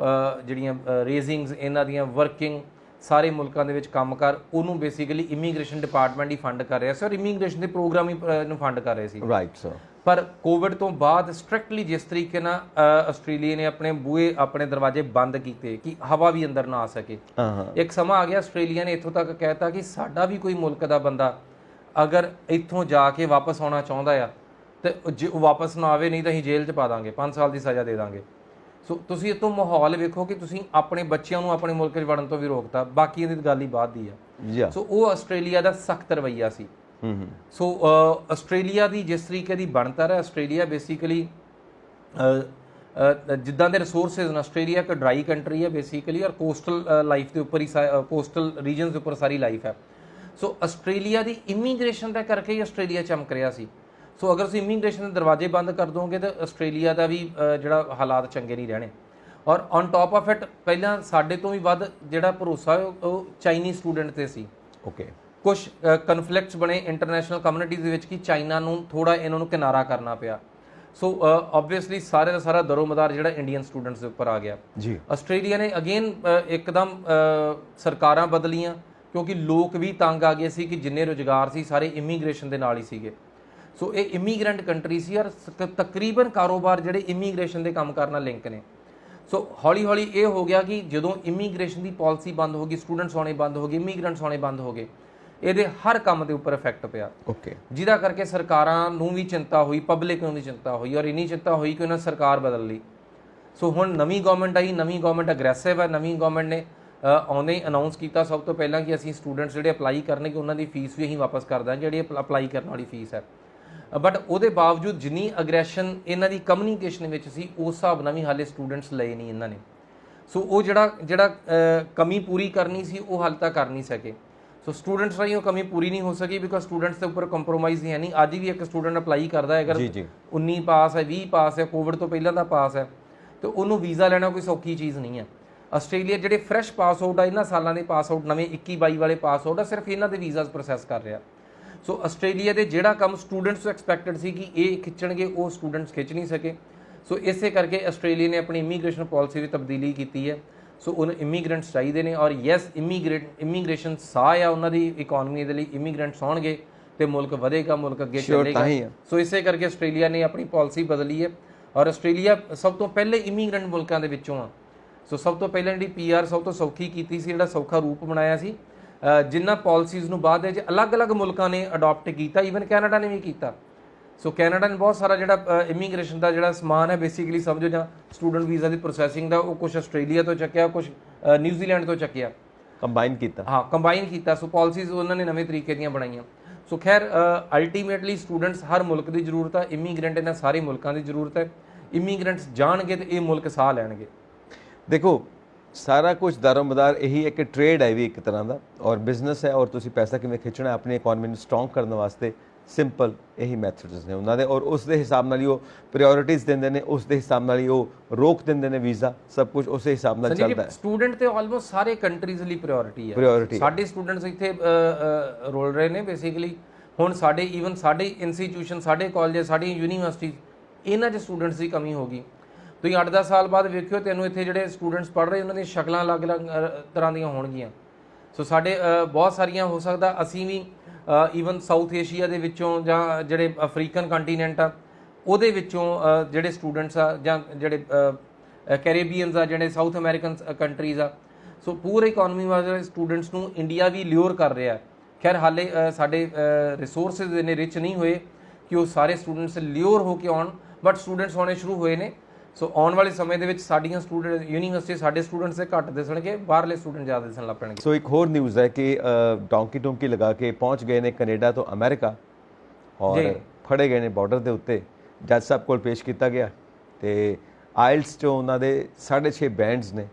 ਜਿਹੜੀਆਂ ਰੇਜ਼ਿੰਗਸ, ਇਹਨਾਂ ਦੀਆਂ ਵਰਕਿੰਗ, ਸਾਰੇ ਮੁਲਕਾਂ ਦੇ ਵਿੱਚ ਕੰਮਕਾਰ, ਉਹਨੂੰ ਬੇਸਿਕਲੀ ਇਮੀਗ੍ਰੇਸ਼ਨ ਡਿਪਾਰਟਮੈਂਟ ਹੀ ਫੰਡ ਕਰ ਰਿਹਾ ਸੀ ਔਰ ਇਮੀਗ੍ਰੇਸ਼ਨ ਦੇ ਪ੍ਰੋਗਰਾਮ ਹੀ ਇਹਨੂੰ ਫੰਡ ਕਰ ਰਹੇ ਸੀ। Right sir. ਪਰ ਕੋਵਿਡ ਤੋਂ ਬਾਅਦ ਸਟ੍ਰਿਕਟਲੀ ਜਿਸ ਤਰੀਕੇ ਨਾਲ ਆਸਟ੍ਰੇਲੀਆ ਨੇ ਆਪਣੇ ਦਰਵਾਜ਼ੇ ਬੰਦ ਕੀਤੇ ਕਿ ਹਵਾ ਵੀ ਅੰਦਰ ਨਾ ਆ ਸਕੇ, ਇੱਕ ਸਮਾਂ ਆ ਗਿਆ ਆਸਟ੍ਰੇਲੀਆ ਨੇ ਇੱਥੋਂ ਤੱਕ ਕਹਿਤਾ ਕਿ ਸਾਡਾ ਵੀ ਕੋਈ ਮੁਲਕ ਦਾ ਬੰਦਾ ਅਗਰ ਇੱਥੋਂ ਜਾ ਕੇ ਵਾਪਸ ਆਉਣਾ ਚਾਹੁੰਦਾ ਆ ਤੇ ਜੇ ਉਹ ਵਾਪਸ ਨਾ ਆਵੇ, ਨਹੀਂ ਤਾਂ ਅਸੀਂ ਜੇਲ੍ਹ 'ਚ ਪਾ ਦਾਂਗੇ, 5 ਸਾਲ ਦੀ ਸਜ਼ਾ ਦੇ ਦਾਂਗੇ। ਸੋ ਤੁਸੀਂ ਇਹ ਤੋਂ ਮਾਹੌਲ ਵੇਖੋ ਕਿ ਤੁਸੀਂ ਆਪਣੇ ਬੱਚਿਆਂ ਨੂੰ ਆਪਣੇ ਮੁਲਕ 'ਚ ਵੜਨ ਤੋਂ ਵੀ ਰੋਕਤਾ, ਬਾਕੀ ਦੀ ਗੱਲ ਹੀ ਬਾਅਦ ਦੀ ਆ। ਸੋ ਉਹ ਆਸਟ੍ਰੇਲੀਆ ਦਾ ਸਖਤ ਰਵੱਈਆ ਸੀ। ਸੋ ਆਸਟ੍ਰੇਲੀਆ ਦੀ ਜਿਸ ਤਰੀਕੇ ਦੀ ਬਣਤਰ ਹੈ, ਆਸਟ੍ਰੇਲੀਆ ਬੇਸਿਕਲੀ ਜਿੱਦਾਂ ਦੇ ਰਿਸੋਰਸਿਸ ਨੇ, ਆਸਟ੍ਰੇਲੀਆ ਇੱਕ ਡਰਾਈ ਕੰਟਰੀ ਹੈ ਬੇਸਿਕਲੀ, ਔਰ ਕੋਸਟਲ ਲਾਈਫ ਦੇ ਉੱਪਰ ਹੀ, ਕੋਸਟਲ ਰੀਜਨਸ ਦੇ ਉੱਪਰ ਸਾਰੀ ਲਾਈਫ ਹੈ। ਸੋ ਆਸਟ੍ਰੇਲੀਆ ਦੀ ਇਮੀਗ੍ਰੇਸ਼ਨ ਦਾ ਕਰਕੇ ਹੀ ਆਸਟ੍ਰੇਲੀਆ ਚਮਕ ਰਿਹਾ ਸੀ। ਸੋ ਅਗਰ ਤੁਸੀਂ ਇਮੀਗ੍ਰੇਸ਼ਨ ਦੇ ਦਰਵਾਜ਼ੇ ਬੰਦ ਕਰ ਦੋਗੇ ਤਾਂ ਆਸਟ੍ਰੇਲੀਆ ਦਾ ਵੀ ਜਿਹੜਾ ਹਾਲਾਤ ਚੰਗੇ ਨਹੀਂ ਰਹਿਣੇ। ਔਰ ਔਨ ਟੌਪ ਆਫ ਇਟ, ਪਹਿਲਾਂ ਸਾਡੇ ਤੋਂ ਵੀ ਵੱਧ ਜਿਹੜਾ ਭਰੋਸਾ ਉਹ ਚਾਈਨੀਜ਼ ਸਟੂਡੈਂਟ 'ਤੇ ਸੀ। ਓਕੇ। ਕੁਝ ਕਨਫਲਿਕਟਸ ਬਣੇ ਇੰਟਰਨੈਸ਼ਨਲ ਕਮਿਊਨਿਟੀਜ਼ ਦੇ ਵਿੱਚ ਕਿ ਚਾਈਨਾ ਨੂੰ ਥੋੜਾ ਇਹਨਾਂ ਨੂੰ ਕਿਨਾਰਾ ਕਰਨਾ ਪਿਆ। ਸੋ ਆਬਵੀਅਸਲੀ ਸਾਰੇ ਦਾ ਸਾਰਾ ਦਰੋਮਦਾਰ ਜਿਹੜਾ ਇੰਡੀਅਨ ਸਟੂਡੈਂਟਸ ਦੇ ਉੱਪਰ ਆ ਗਿਆ ਜੀ। ਆਸਟ੍ਰੇਲੀਆ ਨੇ ਅਗੇਨ ਇੱਕਦਮ ਸਰਕਾਰਾਂ ਬਦਲੀਆਂ ਕਿਉਂਕਿ ਲੋਕ ਵੀ ਤੰਗ ਆ ਗਏ ਸੀ ਕਿ ਜਿੰਨੇ ਰੁਜ਼ਗਾਰ ਸੀ ਸਾਰੇ ਇਮੀਗ੍ਰੇਸ਼ਨ ਦੇ ਨਾਲ ਹੀ ਸੀਗੇ। ਸੋ ਇਹ ਇਮੀਗ੍ਰੈਂਟ ਕੰਟਰੀ ਸੀ ਔਰ ਤਕਰੀਬਨ ਕਾਰੋਬਾਰ ਜਿਹੜੇ ਇਮੀਗ੍ਰੇਸ਼ਨ ਦੇ ਕੰਮ ਕਰਨ ਨਾਲ ਲਿੰਕ ਨੇ। ਸੋ ਹੌਲੀ ਹੌਲੀ ਇਹ ਹੋ ਗਿਆ ਕਿ ਜਦੋਂ ਇਮੀਗ੍ਰੇਸ਼ਨ ਦੀ ਪਾਲਿਸੀ ਬੰਦ ਹੋ ਗਈ, ਸਟੂਡੈਂਟਸ ਆਉਣੇ ਬੰਦ ਹੋ ਗਏ, ਇਮੀਗ੍ਰੈਂਟਸ ਆਉਣੇ ਬੰਦ ਹੋ ਗਏ, ਇਹਦੇ ਹਰ ਕੰਮ ਦੇ ਉੱਪਰ ਇਫੈਕਟ ਪਿਆ। ਓਕੇ। ਜਿਹਦਾ ਕਰਕੇ ਸਰਕਾਰਾਂ ਨੂੰ ਵੀ ਚਿੰਤਾ ਹੋਈ, ਪਬਲਿਕ ਨੂੰ ਵੀ ਚਿੰਤਾ ਹੋਈ ਔਰ ਇੰਨੀ ਚਿੰਤਾ ਹੋਈ ਕਿ ਉਹਨਾਂ ਸਰਕਾਰ ਬਦਲ ਲਈ। ਸੋ ਹੁਣ ਨਵੀਂ ਗਵਰਨਮੈਂਟ ਆਈ, ਨਵੀਂ ਗਵਰਨਮੈਂਟ ਅਗਰੈਸਿਵ ਹੈ। ਨਵੀਂ ਗਵਰਨਮੈਂਟ ਨੇ ਆਉਂਦੇ ਹੀ ਅਨਾਉਂਸ ਕੀਤਾ ਸਭ ਤੋਂ ਪਹਿਲਾਂ ਕਿ ਅਸੀਂ ਸਟੂਡੈਂਟਸ ਜਿਹੜੇ ਅਪਲਾਈ ਕਰਨਗੇ ਉਹਨਾਂ ਦੀ ਫੀਸ ਵੀ ਅਸੀਂ ਵਾਪਸ ਕਰ ਦਾਂਗੇ, ਜਿਹੜੀ ਅਪਲਾਈ ਕਰਨ ਵਾਲੀ ਫੀਸ ਹੈ। ਬਟ ਉਹਦੇ ਬਾਵਜੂਦ ਜਿੰਨੀ ਅਗਰੈਸ਼ਨ ਇਹਨਾਂ ਦੀ ਕਮਿਊਨੀਕੇਸ਼ਨ ਵਿੱਚ ਸੀ, ਉਸ ਹਿਸਾਬ ਨਾਲ ਵੀ ਹਾਲੇ ਸਟੂਡੈਂਟਸ ਲਏ ਨਹੀਂ ਇਹਨਾਂ ਨੇ। ਸੋ ਉਹ ਜਿਹੜਾ ਕਮੀ ਪੂਰੀ ਕਰਨੀ ਸੀ ਉਹ ਹਾਲੇ ਤੱਕ ਕਰ ਨਹੀਂ ਸਕੇ। ਸੋ ਸਟੂਡੈਂਟਸ ਰਾਹੀਂ ਉਹ ਕਮੀ ਪੂਰੀ ਨਹੀਂ ਹੋ ਸਕੀ ਬਿਕਾਜ਼ ਸਟੂਡੈਂਟਸ ਦੇ ਉੱਪਰ ਕੰਪਰੋਮਾਈਜ਼ ਹੀ ਹੈ ਨਹੀਂ। ਅੱਜ ਵੀ ਇੱਕ ਸਟੂਡੈਂਟ ਅਪਲਾਈ ਕਰਦਾ ਹੈ, ਅਗਰ 19 ਪਾਸ ਹੈ, 20 ਪਾਸ ਹੈ, ਕੋਵਿਡ ਤੋਂ ਪਹਿਲਾਂ ਦਾ ਪਾਸ ਹੈ, ਤੇ ਉਹਨੂੰ ਵੀਜ਼ਾ ਲੈਣਾ ਕੋਈ ਸੌਖੀ ਚੀਜ਼ ਨਹੀਂ ਹੈ। ਆਸਟ੍ਰੇਲੀਆ ਜਿਹੜੇ ਫਰੈਸ਼ ਪਾਸ ਆਊਟ ਆ, ਇਹਨਾਂ ਸਾਲਾਂ ਦੇ ਪਾਸ ਆਊਟ, ਨਵੇਂ 21-22 ਵਾਲੇ ਪਾਸ ਆਊਟ ਆ, ਸਿਰਫ ਇਹਨਾਂ ਦੇ ਵੀਜ਼ਾਸ ਪ੍ਰੋਸੈਸ ਕਰ ਰਿਹਾ। ਸੋ ਆਸਟ੍ਰੇਲੀਆ ਦੇ ਜਿਹੜਾ ਕੰਮ ਸਟੂਡੈਂਟਸ ਤੋਂ ਐਕਸਪੈਕਟਡ ਸੀ ਕਿ ਇਹ ਖਿੱਚਣਗੇ, ਉਹ ਸਟੂਡੈਂਟਸ ਖਿੱਚ ਨਹੀਂ ਸਕੇ। ਸੋ ਇਸੇ ਕਰਕੇ ਆਸਟ੍ਰੇਲੀਆ ਨੇ ਆਪਣੀ ਇਮੀਗ੍ਰੇਸ਼ਨ ਪਾਲਿਸੀ ਵਿੱਚ ਤਬਦੀਲੀ ਕੀਤੀ ਹੈ। ਸੋ ਉਹਨੂੰ ਇਮੀਗ੍ਰੈਂਟਸ ਚਾਹੀਦੇ ਨੇ, ਔਰ ਯੈਸ ਇਮੀਗ੍ਰੇਸ਼ਨ ਸਾਹ ਆ ਉਹਨਾਂ ਦੀ ਇਕਨੋਮੀ ਦੇ ਲਈ। ਇਮੀਗ੍ਰੈਂਟਸ ਆਉਣਗੇ ਤੇ ਮੁਲਕ ਵਧੇਗਾ, ਮੁਲਕ ਅੱਗੇ ਚੱਲੇਗਾ। ਸੋ ਇਸੇ ਕਰਕੇ ਆਸਟ੍ਰੇਲੀਆ ਨੇ ਆਪਣੀ ਪਾਲਿਸੀ ਬਦਲੀ ਹੈ, ਔਰ ਆਸਟ੍ਰੇਲੀਆ ਸਭ ਤੋਂ ਪਹਿਲੇ ਇਮੀਗ੍ਰੈਂਟ ਮੁਲਕਾਂ ਦੇ ਵਿੱਚੋਂ ਆ। ਸੋ ਸਭ ਤੋਂ ਪਹਿਲਾਂ ਜਿਹੜੀ PR ਸਭ ਤੋਂ ਸੌਖੀ ਕੀਤੀ ਸੀ, ਜਿਹੜਾ ਸੌਖਾ ਰੂਪ ਬਣਾਇਆ ਸੀ, ਜਿਨ੍ਹਾਂ ਪਾਲਿਸੀਜ਼ ਨੂੰ ਬਾਅਦ ਵਿੱਚ ਅਲੱਗ-ਅਲੱਗ ਮੁਲਕਾਂ ਨੇ ਅਡਾਪਟ ਕੀਤਾ, ਈਵਨ ਕੈਨੇਡਾ ਨੇ ਵੀ ਕੀਤਾ। ਸੋ ਕੈਨੇਡਾ ਨੇ ਬਹੁਤ ਸਾਰਾ ਜਿਹੜਾ ਇਮੀਗ੍ਰੇਸ਼ਨ ਦਾ ਜਿਹੜਾ ਸਮਾਨ ਹੈ, ਬੇਸਿਕਲੀ ਸਮਝੋ ਜਾਂ ਸਟੂਡੈਂਟ ਵੀਜ਼ਾ ਦੀ ਪ੍ਰੋਸੈਸਿੰਗ ਦਾ, ਉਹ ਕੁਝ ਆਸਟ੍ਰੇਲੀਆ ਤੋਂ ਚੱਕਿਆ, ਕੁਝ ਨਿਊਜ਼ੀਲੈਂਡ ਤੋਂ ਚੱਕਿਆ, ਕੰਬਾਈਨ ਕੀਤਾ। ਹਾਂ, ਕੰਬਾਈਨ ਕੀਤਾ। ਸੋ ਪਾਲਿਸੀਜ਼ ਉਹਨਾਂ ਨੇ ਨਵੇਂ ਤਰੀਕੇ ਦੀਆਂ ਬਣਾਈਆਂ। ਸੋ ਖੈਰ ਅਲਟੀਮੇਟਲੀ ਸਟੂਡੈਂਟਸ ਹਰ ਮੁਲਕ ਦੀ ਜ਼ਰੂਰਤ ਹੈ, ਇਮੀਗ੍ਰੈਂਟ ਇਹਨਾਂ ਸਾਰੇ ਮੁਲਕਾਂ ਦੀ ਜ਼ਰੂਰਤ ਹੈ। ਇਮੀਗ੍ਰੈਂਟਸ ਜਾਣਗੇ ਤੇ ਇਹ ਮੁਲਕ ਸਾਹ ਲੈਣਗੇ। ਦੇਖੋ ਸਾਰਾ ਕੁਝ ਦਾਰੋਮਦਾਰ ਇਹੀ ਇੱਕ ਟ੍ਰੇਡ ਹੈ ਵੀ ਇੱਕ ਤਰ੍ਹਾਂ ਦਾ, ਔਰ ਬਿਜ਼ਨਸ ਹੈ, ਔਰ ਤੁਸੀਂ ਪੈਸਾ ਕਿਵੇਂ ਖਿੱਚਣਾ ਆਪਣੀ ਇਕਨੋਮੀ ਨੂੰ ਸਟਰੋਂਗ ਕਰਨ ਵਾਸਤੇ ਸਿੰਪਲ ਇਹੀ ਮੈਥਡਸ ਨੇ ਉਹਨਾਂ ਦੇ, ਔਰ ਉਸ ਦੇ ਹਿਸਾਬ ਨਾਲ ਹੀ ਉਹ ਪ੍ਰਾਇੋਰਟੀਜ਼ ਦਿੰਦੇ ਨੇ, ਉਸ ਦੇ ਹਿਸਾਬ ਨਾਲ ਹੀ ਉਹ ਰੋਕ ਦਿੰਦੇ ਨੇ ਵੀਜ਼ਾ, ਸਭ ਕੁਝ ਉਸੇ ਹਿਸਾਬ ਨਾਲ ਚੱਲਦਾ ਹੈ। ਸਟੂਡੈਂਟ ਤੇ ਆਲਮੋਸਟ ਸਾਰੇ ਕੰਟਰੀਜ਼ ਲਈ ਪ੍ਰਾਇੋਰਟੀ ਹੈ। ਸਾਡੇ ਸਟੂਡੈਂਟਸ ਇੱਥੇ ਰੋਲ ਰਹੇ ਨੇ ਬੇਸਿਕਲੀ। ਹੁਣ ਸਾਡੇ ਈਵਨ ਸਾਡੇ ਇੰਸਟੀਟਿਊਸ਼ਨ, ਸਾਡੇ ਕਾਲਜ, ਸਾਡੀ ਯੂਨੀਵਰਸਿਟੀ, ਇਹਨਾਂ 'ਚ ਸਟੂਡੈਂਟਸ ਦੀ ਕਮੀ ਹੋ ਗਈ। ਤੁਸੀਂ 8-10 ਸਾਲ ਬਾਅਦ ਵੇਖਿਓ, ਤੈਨੂੰ ਇੱਥੇ ਜਿਹੜੇ ਸਟੂਡੈਂਟਸ ਪੜ੍ਹ ਰਹੇ ਉਹਨਾਂ ਦੀਆਂ ਸ਼ਕਲਾਂ ਅਲੱਗ-ਅਲੱਗ ਤਰ੍ਹਾਂ ਦੀਆਂ ਹੋਣਗੀਆਂ। ਸੋ ਸਾਡੇ ਬਹੁਤ ਸਾਰੀਆਂ ਹੋ ਸਕਦਾ ਅਸੀਂ ਵੀ ਈਵਨ ਸਾਊਥ ਏਸ਼ੀਆ ਦੇ ਵਿੱਚੋਂ ਜਾਂ ਜਿਹੜੇ ਅਫਰੀਕਨ ਕੰਟੀਨੈਂਟ ਆ ਉਹਦੇ ਵਿੱਚੋਂ ਜਿਹੜੇ ਸਟੂਡੈਂਟਸ ਆ, ਜਾਂ ਜਿਹੜੇ ਕੈਰੇਬੀਅਨਸ ਆ, ਜਿਹੜੇ ਸਾਊਥ ਅਮਰੀਕਨ ਕੰਟਰੀਜ਼ ਆ, ਸੋ ਪੂਰੇ ਇਕਨੋਮੀ ਵਾਲੇ ਸਟੂਡੈਂਟਸ ਨੂੰ ਇੰਡੀਆ ਵੀ ਲਿਓਰ ਕਰ ਰਿਹਾ। ਖੈਰ ਹਾਲੇ ਸਾਡੇ ਰਿਸੋਰਸਿਸ ਇੰਨੇ ਰਿਚ ਨਹੀਂ ਹੋਏ ਕਿ ਉਹ ਸਾਰੇ ਸਟੂਡੈਂਟਸ ਲਿਓਰ ਹੋ ਕੇ ਆਉਣ, ਬਟ ਸਟੂਡੈਂਟਸ ਆਉਣੇ ਸ਼ੁਰੂ ਹੋਏ ਨੇ। ਸੋ ਆਉਣ ਵਾਲੇ ਸਮੇਂ ਦੇ ਵਿੱਚ ਸਾਡੀਆਂ ਸਟੂਡੈਂਟ ਯੂਨੀਵਰਸਿਟੀ ਸਾਡੇ ਸਟੂਡੈਂਟਸ ਦੇ ਘੱਟ ਦਿਸਣਗੇ, ਬਾਹਰਲੇ ਸਟੂਡੈਂਟ ਜ਼ਿਆਦਾ ਦਿਸਣ ਲੱਗ ਪੈਣਗੇ। ਸੋ ਇੱਕ ਹੋਰ ਨਿਊਜ਼ ਹੈ ਕਿ ਡੋਂਕੀ ਲਗਾ ਕੇ ਪਹੁੰਚ ਗਏ ਨੇ ਕੈਨੇਡਾ ਤੋਂ ਅਮਰੀਕਾ, ਔਰ ਫੜੇ ਗਏ ਨੇ ਬਾਰਡਰ ਦੇ ਉੱਤੇ। ਜੱਜ ਸਾਹਿਬ ਕੋਲ ਪੇਸ਼ ਕੀਤਾ ਗਿਆ ਤੇ ਆਇਲਸ 'ਚੋਂ ਉਹਨਾਂ ਦੇ 6.5 ਬੈਂਡਸ ਨੇ,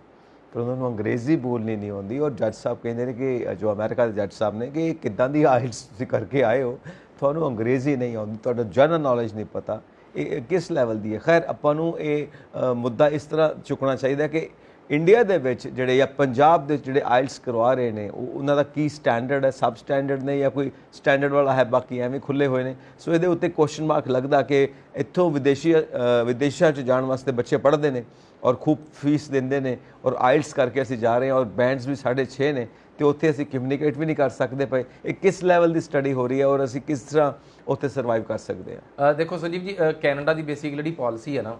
ਪਰ ਉਹਨਾਂ ਨੂੰ ਅੰਗਰੇਜ਼ੀ ਬੋਲਣੀ ਨਹੀਂ ਆਉਂਦੀ। ਔਰ ਜੱਜ ਸਾਹਿਬ ਕਹਿੰਦੇ ਨੇ ਕਿ ਜੋ ਅਮਰੀਕਾ ਦੇ ਜੱਜ ਸਾਹਿਬ ਨੇ ਕਿ ਕਿੱਦਾਂ ਦੀ ਆਇਲਸ ਤੁਸੀਂ ਕਰਕੇ ਆਏ ਹੋ, ਤੁਹਾਨੂੰ ਅੰਗਰੇਜ਼ੀ ਨਹੀਂ ਆਉਂਦੀ, ਤੁਹਾਡਾ ਜਨਰਲ ਨੌਲੇਜ ਨਹੀਂ ਪਤਾ, ਇਹ ਕਿਸ ਲੈਵਲ ਦੀ ਹੈ। ਖੈਰ ਆਪਾਂ ਨੂੰ ਇਹ ਮੁੱਦਾ ਇਸ ਤਰ੍ਹਾਂ ਚੁੱਕਣਾ ਚਾਹੀਦਾ ਕਿ ਇੰਡੀਆ ਦੇ ਵਿੱਚ ਜਿਹੜੇ ਜਾਂ ਪੰਜਾਬ ਦੇ ਜਿਹੜੇ ਆਇਲਸ ਕਰਵਾ ਰਹੇ ਨੇ ਉਹਨਾਂ ਦਾ ਕੀ ਸਟੈਂਡਰਡ ਹੈ, ਸਬ ਸਟੈਂਡਰਡ ਨੇ ਜਾਂ ਕੋਈ ਸਟੈਂਡਰਡ ਵਾਲਾ ਹੈ, ਬਾਕੀ ਐਵੇਂ ਖੁੱਲੇ ਹੋਏ ਨੇ। ਸੋ ਇਹਦੇ ਉੱਤੇ ਕੁਐਸਚਨ ਮਾਰਕ ਲੱਗਦਾ ਕਿ ਇੱਥੋਂ ਵਿਦੇਸ਼ਾਂ 'ਚ ਜਾਣ ਵਾਸਤੇ ਬੱਚੇ ਪੜ੍ਹਦੇ ਨੇ ਔਰ ਖੂਬ ਫੀਸ ਦਿੰਦੇ ਨੇ, ਔਰ ਆਇਲਸ ਕਰਕੇ ਅਸੀਂ ਜਾ ਰਹੇ ਹਾਂ, ਔਰ ਬੈਂਡਸ ਵੀ 6.5 ਨੇ, ਤੇ ਉੱਥੇ ਅਸੀਂ ਕਮਿਊਨੀਕੇਟ ਵੀ ਨਹੀਂ ਕਰ ਸਕਦੇ ਪਏ। ਇਹ ਕਿਸ ਲੈਵਲ ਦੀ ਸਟੱਡੀ ਹੋ ਰਹੀ ਹੈ ਔਰ ਅਸੀਂ ਕਿਸ ਤਰ੍ਹਾਂ ਉੱਥੇ ਸਰਵਾਈਵ ਕਰ ਸਕਦੇ ਹਾਂ? ਦੇਖੋ ਸੰਜੀਵ ਜੀ, ਕੈਨੇਡਾ ਦੀ ਬੇਸਿਕ ਜਿਹੜੀ ਪਾਲਿਸੀ ਹੈ ਨਾ,